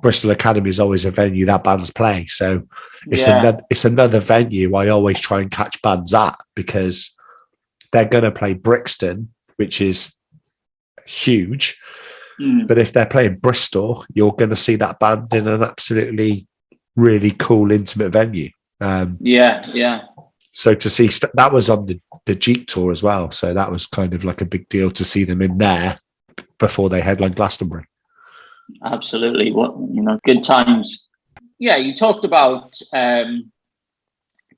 Bristol Academy is always a venue that bands play. So it's another venue I always try and catch bands at, because they're going to play Brixton, which is huge. But if they're playing Bristol, you're going to see that band in an absolutely really cool, intimate venue. So to see that was on the Jeep tour as well. So that was kind of like a big deal to see them in there before they headlined Glastonbury. Absolutely. Good times. Yeah, you talked about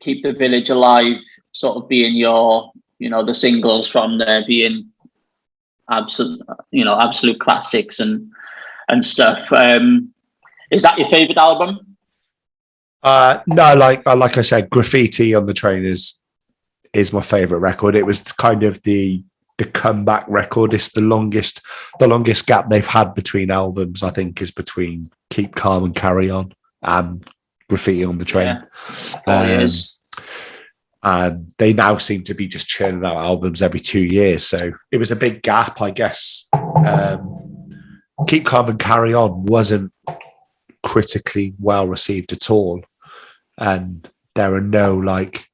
Keep the Village Alive sort of being your, the singles from there being absolute classics and stuff. Is that your favorite album? No, like I said, Graffiti on the Train is my favorite record. It was kind of the comeback record. It's the longest gap they've had between albums, I think, is between Keep Calm and Carry On and Graffiti on the Train. Yeah. And they now seem to be just churning out albums every 2 years. So it was a big gap, I guess. Keep Calm and Carry On wasn't critically well received at all. And there are no like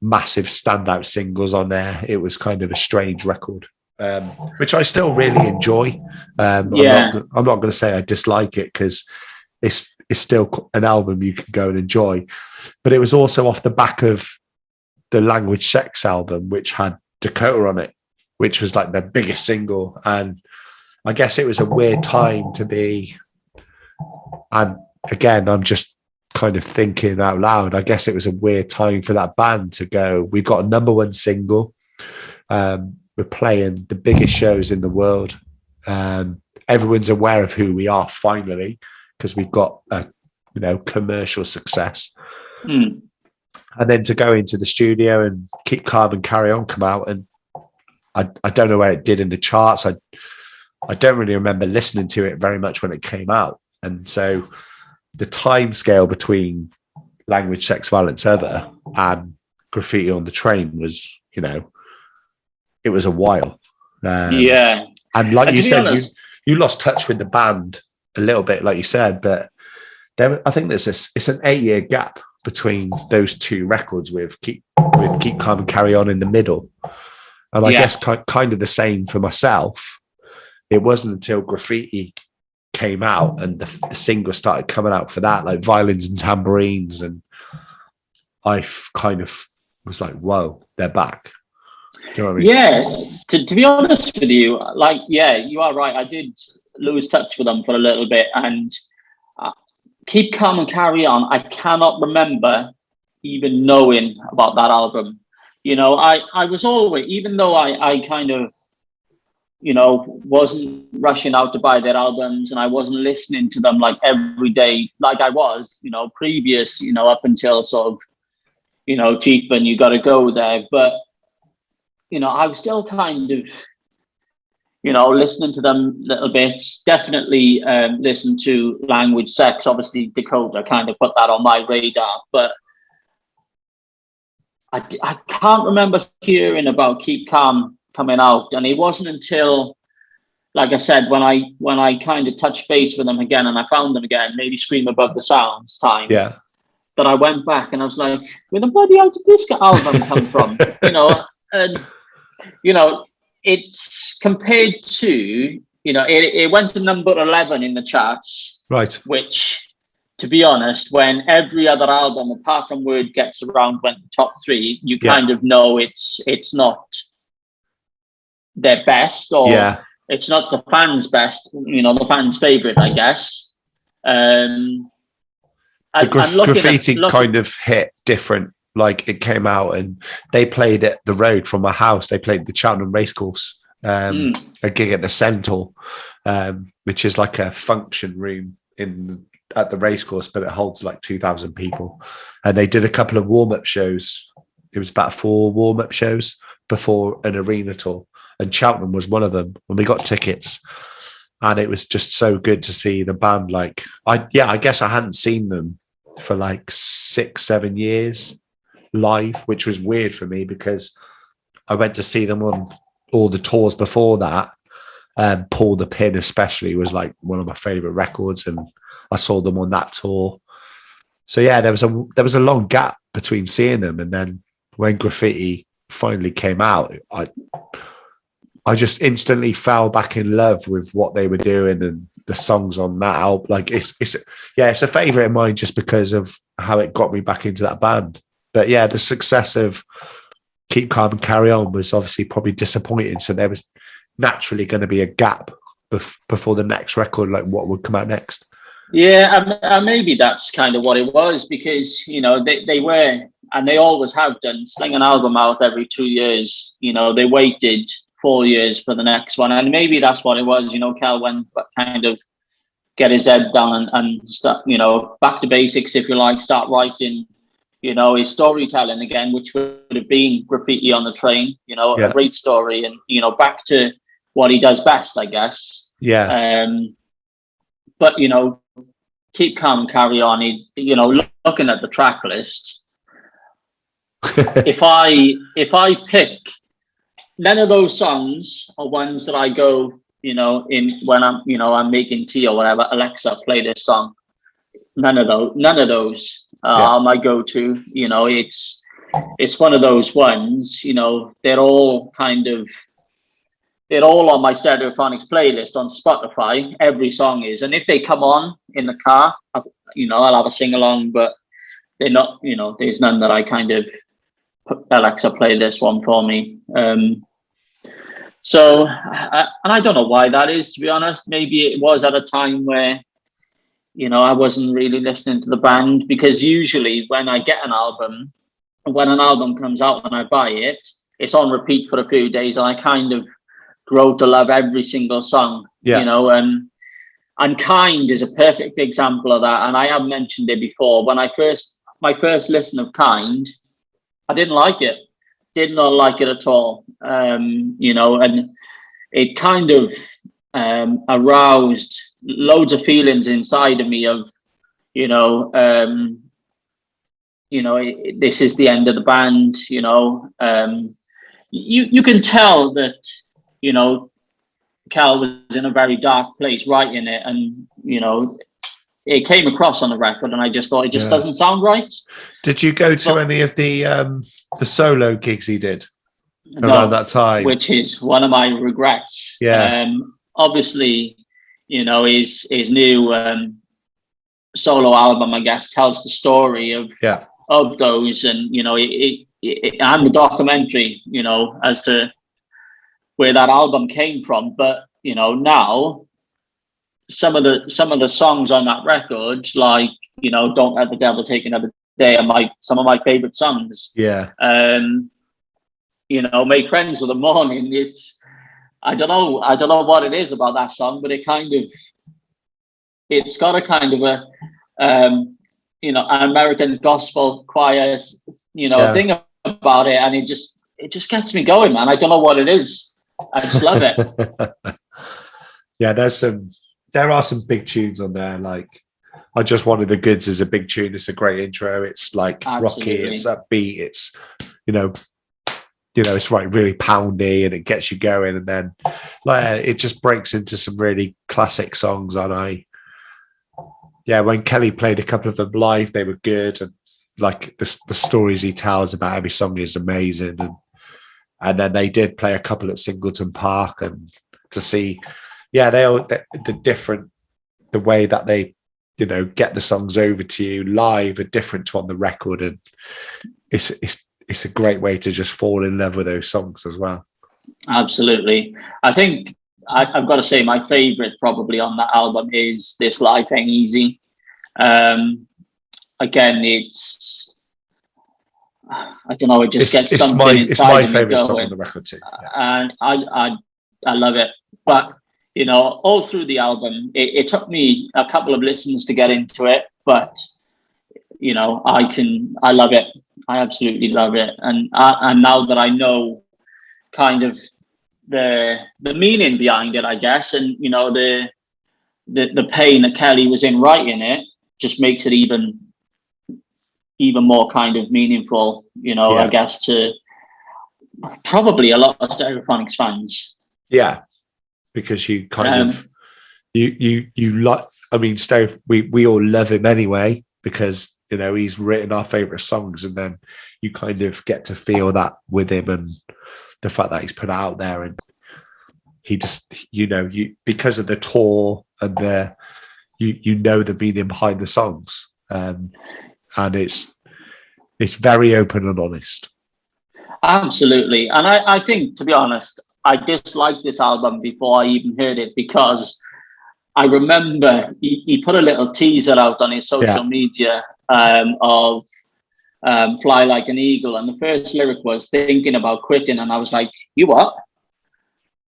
massive standout singles on there. It was kind of a strange record, which I still really enjoy. I'm not going to say I dislike it, because it's still an album you can go and enjoy. But it was also off the back of the Language Sex album, which had Dakota on it, which was like their biggest single. And I guess it was a weird time to be. And again, I'm just kind of thinking out loud. I guess it was a weird time for that band to go, we've got a number one single. We're playing the biggest shows in the world. Everyone's aware of who we are finally, because we've got a commercial success. And then to go into the studio and Keep Calm and Carry On come out, and I don't know where it did in the charts. I don't really remember listening to it very much when it came out. And so the time scale between Language, Sex, Violence, Other and Graffiti on the Train was, it was a while. And like you said, you lost touch with the band a little bit, like you said, but I think it's an 8-year gap between those two records with Keep Calm and Carry On in the middle. And I guess kind of the same for myself. It wasn't until Graffiti came out and the single started coming out for that, like Violins and Tambourines, and I kind of was like, whoa, they're back. Do you know what I mean? Yeah, to be honest with you, you are right. I did lose touch with them for a little bit, and Keep Calm and Carry On, I cannot remember even knowing about that album. I was always, even though I kind of, wasn't rushing out to buy their albums, and I wasn't listening to them like every day, like I was, previous, up until sort of, Jeep and You Gotta Go there. But, I was still kind of, listening to them little bits. Definitely listen to Language, Sex. Obviously, Dakota kind of put that on my radar. But I can't remember hearing about Keep Calm coming out, and it wasn't until, like I said, when I kind of touched base with them again and I found them again, maybe Scream Above the Sounds time, that I went back and I was like, where the bloody hell did this album come from? And it's compared to, it went to number 11 in the charts, right? Which to be honest, when every other album apart from Word gets around went the top 3, you kind of know it's not their best, or it's not the fans' best, the fans' favorite, I guess. The Graffiti kind of hit different. Like, it came out and they played at the road from my house. They played the Cheltenham Racecourse, a gig at the Centaur, which is like a function room at the racecourse, but it holds like 2,000 people. And they did a couple of warm-up shows. It was about 4 warm-up shows before an arena tour, and Cheltenham was one of them. And we got tickets, and it was just so good to see the band. Like, I guess I hadn't seen them for like 6-7 years live, which was weird for me because I went to see them on all the tours before that. Paul the Pin especially was like one of my favorite records, and I saw them on that tour. So yeah, there was a long gap between seeing them, and then when Graffiti finally came out, I just instantly fell back in love with what they were doing and the songs on that album. Like, it's a favorite of mine just because of how it got me back into that band. But yeah, the success of Keep Calm and Carry On was obviously probably disappointing. So there was naturally going to be a gap before the next record, like what would come out next. Yeah, and maybe that's kind of what it was, because, they were, and they always have done, sling an album out every 2 years. They waited 4 years for the next one. And maybe that's what it was. Cal went kind of get his head down and start, back to basics, if you like, start writing, his storytelling again, which would have been Graffiti on the Train, a great story, and, back to what he does best, I guess. Yeah. But, Keep Calm, Carry On, looking at the track list, if I pick, none of those songs are ones that I go, in when I'm making tea or whatever, Alexa, play this song. None of those are my go-to. It's one of those ones, they're all on my Stereophonics playlist on Spotify. Every song is, and if they come on in the car, I'll have a sing along, but they're not, there's none that I kind of Alexa, play this one for me. So, and I don't know why that is, to be honest. Maybe it was at a time where, I wasn't really listening to the band, because usually when I get an album, when an album comes out and I buy it, it's on repeat for a few days, and I kind of grow to love every single song, and Kind is a perfect example of that. And I have mentioned it before. When my first listen of Kind, I didn't like it. Did not like it at all. And it kind of aroused loads of feelings inside of me of, this is the end of the band. You can tell that, Cal was in a very dark place writing it, and it came across on the record, and I just thought it just doesn't sound right. Did you go to any of the solo gigs he did around that time? Which is one of my regrets. Yeah. Obviously, his new solo album, I guess, tells the story of those, and and the documentary, as to where that album came from. But now some of the songs on that record, like Don't Let the Devil Take Another Day, are some of my favorite songs. Yeah. Make Friends with the Morning. I don't know what it is about that song, but it's got a kind of a an American gospel choir thing about it, and it just gets me going, man. I don't know what it is. I just love it. Yeah, there are some big tunes on there. Like, I Just Wanted the Goods is a big tune. It's a great intro. It's like rocky, it's upbeat, it's it's like really poundy, and it gets you going, and then it just breaks into some really classic songs. And when Kelly played a couple of them live, they were good, and like the stories he tells about every song is amazing. And then they did play a couple at Singleton Park, and to see, the way that they you know, get the songs over to you live are different to on the record, and it's a great way to just fall in love with those songs as well. Absolutely. I think I've got to say my favorite probably on that album is This Life Ain't Easy. Again, it's, I don't know, it just gets something inside. It's my favorite going. song on the record too. Yeah. And I love it. But, you know, all through the album, it took me a couple of listens to get into it, but, you know, I love it. I absolutely love it. And now that I know kind of the meaning behind it, I guess, and, you know, the pain that Kelly was in writing it just makes it even more kind of meaningful, you know, I guess, to probably a lot of Stereophonics fans. Yeah, because you kind of you like. I mean, Stereo, we all love him anyway because, you know, he's written our favorite songs, and then you kind of get to feel that with him and the fact that he's put it out there, and he just, you know, you because of the tour and the you know the meaning behind the songs, and it's very open and honest. Absolutely. And I think, to be honest, I disliked this album before I even heard it, because I remember he put a little teaser out on his social media of Fly Like an Eagle. And the first lyric was thinking about quitting. And I was like, you what?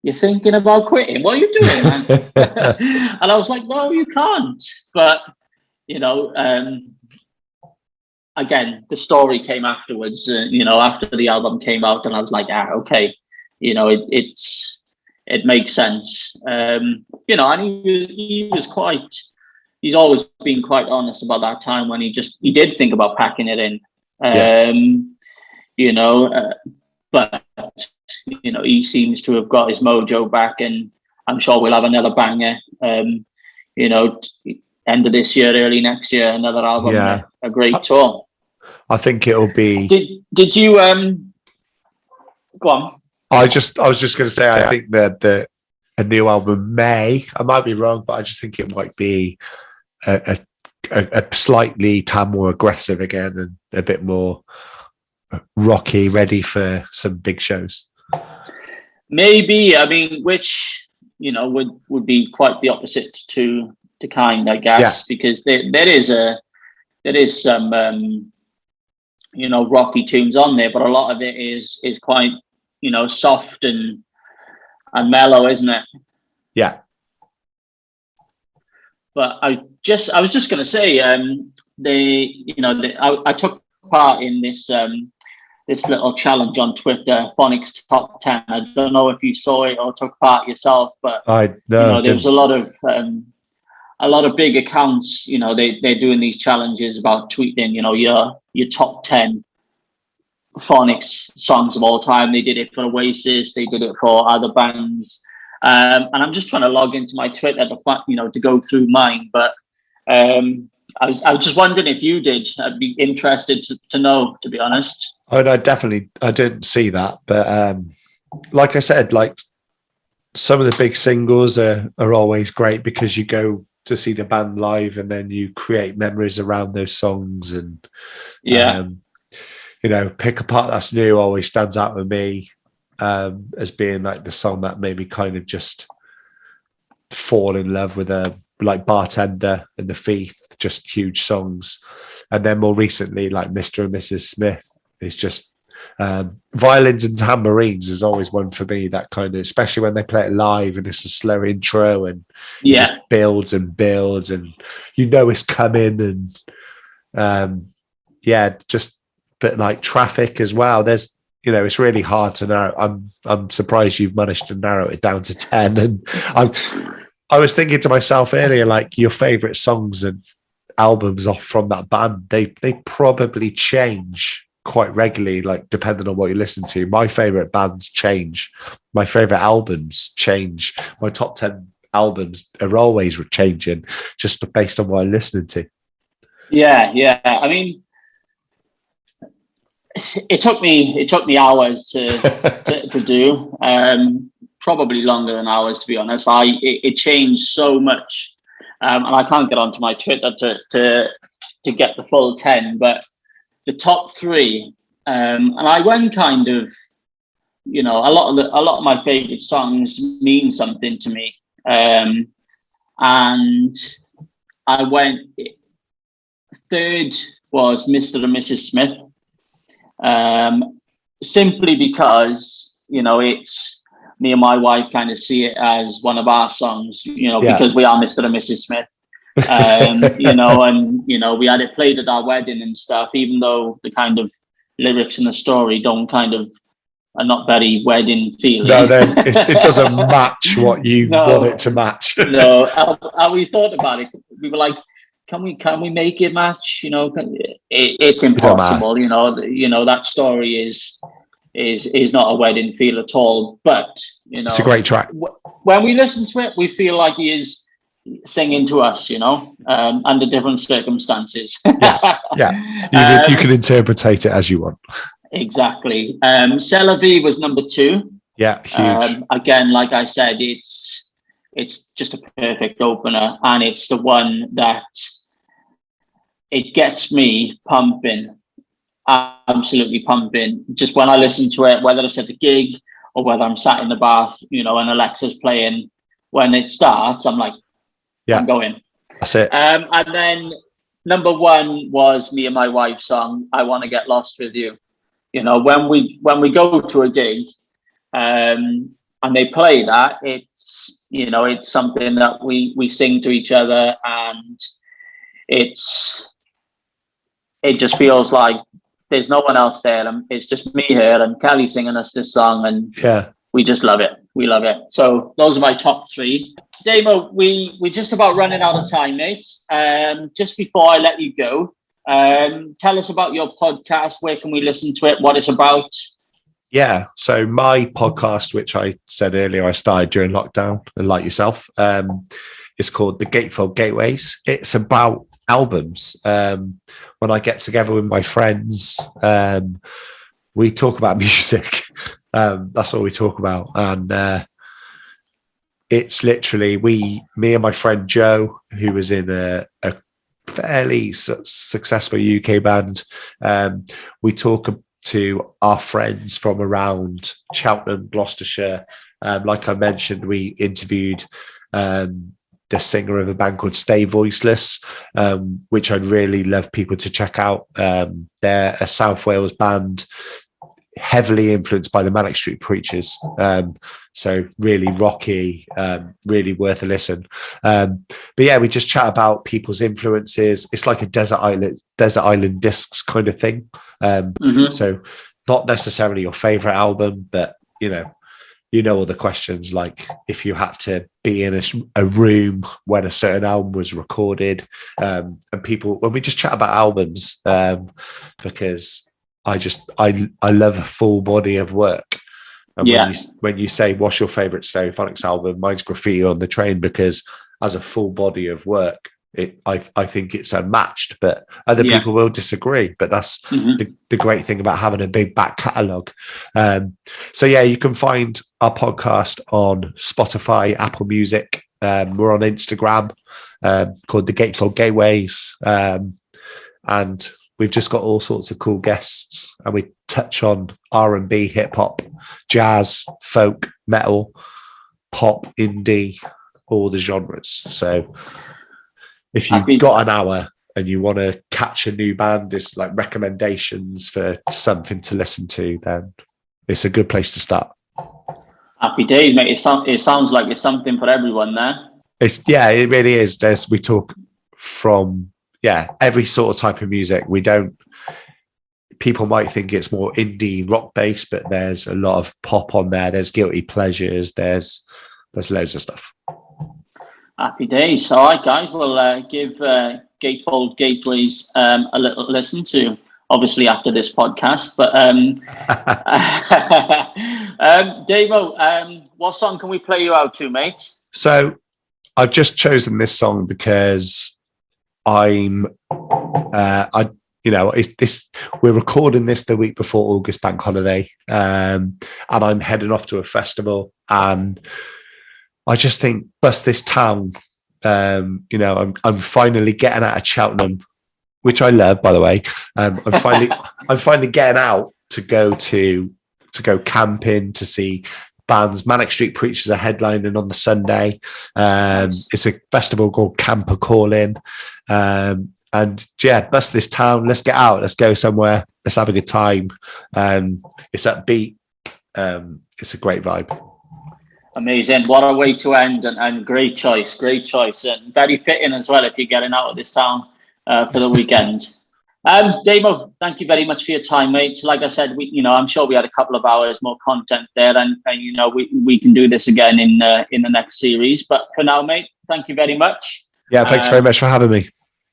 You're thinking about quitting? What are you doing, man? And I was like, no, you can't. But, you know, again, the story came afterwards, you know, after the album came out, and I was like, okay, you know, it makes sense. You know, and he's always been quite honest about that time when he did think about packing it in, you know, but, you know, he seems to have got his mojo back, and I'm sure we'll have another banger, you know, end of this year, early next year, another album, a great tour. I think it'll be. Did you go on? I was just going to say, I think that a new album I might be wrong, but I just think it might be a slightly tad more aggressive again, and a bit more rocky, ready for some big shows. Maybe, I mean, which, you know, would be quite the opposite to Kind, I guess, because there is some you know, rocky tunes on there, but a lot of it is quite, you know, soft and mellow, isn't it? Yeah. But I was just going to say, I took part in this this little challenge on Twitter, Phonics Top 10. I don't know if you saw it or took part yourself, but there was a lot of big accounts. You know, they're doing these challenges about tweeting, you know, your top 10 Phonics songs of all time. They did it for Oasis, they did it for other bands, and I'm just trying to log into my Twitter to go through mine. But I was just wondering if you did. I'd be interested to know, to be honest. Oh no, definitely. I didn't see that, but like I said, like some of the big singles are always great because you go to see the band live and then you create memories around those songs, and you know, Pick a Part That's New always stands out with me as being like the song that made me kind of just fall in love with like Bartender and The Thief, just huge songs. And then more recently, like Mr. and Mrs. Smith is just Violins and Tambourines is always one for me, that kind of, especially when they play it live and it's a slow intro and it just builds and builds and you know it's coming, and just a bit like Traffic as well. There's, you know, it's really hard to narrow. I'm surprised you've managed to narrow it down to 10. And I was thinking to myself earlier, like your favorite songs and albums off from that band, they probably change quite regularly, like depending on what you listen to. My favorite bands change, my favorite albums change, my top 10 albums are always changing just based on what I'm listening to. I mean, it took me hours to do, probably longer than hours, to be honest. It changed so much and I can't get onto my Twitter to get the full 10, but the top 3, and I went kind of, you know, a lot of my favorite songs mean something to me, and I went, third was Mr. and Mrs. Smith, simply because, you know, it's me and my wife kind of see it as one of our songs, you know, because we are Mr. and Mrs. Smith. You know, and, you know, we had it played at our wedding and stuff, even though the kind of lyrics in the story are not very wedding feeling. No, it doesn't match what you want it to match. No, how we thought about it, we were like, can we make it match? You know, it's impossible. You know, that story is not a wedding feel at all. But, you know, it's a great track. When we listen to it, we feel like he is singing to us, you know, under different circumstances. Yeah. You can interpret it as you want. Exactly. Celebi was number 2. Yeah, huge. Again, like I said, it's just a perfect opener, and it's the one that it gets me pumping, absolutely pumping. Just when I listen to it, whether it's at the gig or whether I'm sat in the bath, you know, and Alexa's playing, when it starts, I'm like, I'm going. That's it. And then number 1 was me and my wife's song, I Want to Get Lost With You. You know, when we go to a gig, and they play that, it's, you know, it's something that we sing to each other, and it just feels like there's no one else there, and it's just me here and Kelly singing us this song, and we just love it. We love it. So those are my top 3. Damo, we're just about running out of time, mate. Just before I let you go, tell us about your podcast. Where can we listen to it? What it's about? Yeah, so my podcast, which I said earlier, I started during lockdown, and like yourself, is called The Gatefold Gateways. It's about albums. When I get together with my friends, we talk about music. That's all we talk about. And it's literally me and my friend Joe, who was in a fairly successful UK band. We talk to our friends from around Cheltenham, Gloucestershire. Like I mentioned, we interviewed the singer of a band called Stay Voiceless, which I'd really love people to check out. They're a South Wales band, heavily influenced by the Manic Street Preachers. So really rocky, really worth a listen. But yeah, we just chat about people's influences. It's like a desert island discs kind of thing. So not necessarily your favorite album, but you know all the questions, like if you had to be in a room when a certain album was recorded, and people, when we just chat about albums, because I love a full body of work. And when you say, what's your favorite Stereophonics album? Mine's Graffiti on the Train, because as a full body of work, I think it's unmatched, but other people will disagree. But that's the great thing about having a big back catalogue. So yeah, you can find our podcast on Spotify, Apple Music. We're on Instagram, called The Gatefold Gateways, and we've just got all sorts of cool guests, and we touch on R&B, hip hop, jazz, folk, metal, pop, indie, all the genres. So if you've got an hour and you want to catch a new band, it's like recommendations for something to listen to, then it's a good place to start. Happy days, mate. It sounds like it's something for everyone there. It really is. We talk from every sort of type of music. People might think it's more indie rock based, but there's a lot of pop on there. There's guilty pleasures. There's loads of stuff. Happy days. All right, guys. We'll give Gatefold Gateways a little listen to, obviously after this podcast. But Davo, what song can we play you out to, mate? So I've just chosen this song because we're recording this the week before August Bank Holiday, and I'm heading off to a festival, and I just think Bust This Town You know, I'm finally getting out of Cheltenham, which I love, by the way. I'm finally getting out to go camping, to see bands. Manic Street Preachers are headlining on the Sunday. It's a festival called Camper Calling. And yeah, bust this town. Let's get out. Let's go somewhere. Let's have a good time. It's upbeat. It's a great vibe. Amazing. What a way to end, and great choice. And very fitting as well if you're getting out of this town for the weekend. Damo, thank you very much for your time, mate. Like I said, I'm sure we had a couple of hours more content there, and we can do this again in the next series. But for now, mate, thank you very much. Yeah, thanks very much for having me.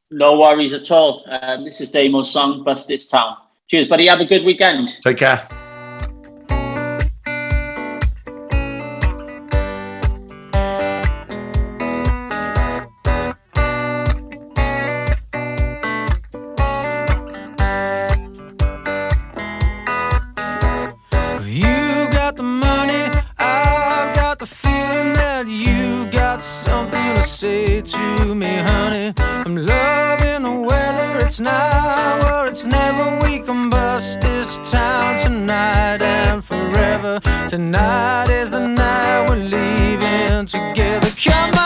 No worries at all. This is Damo's song, Bust This Town. Cheers, buddy. Have a good weekend. Take care. Say to me, honey, I'm loving the weather. It's now or it's never. We can bust this town tonight and forever. Tonight is the night we're leaving together. Come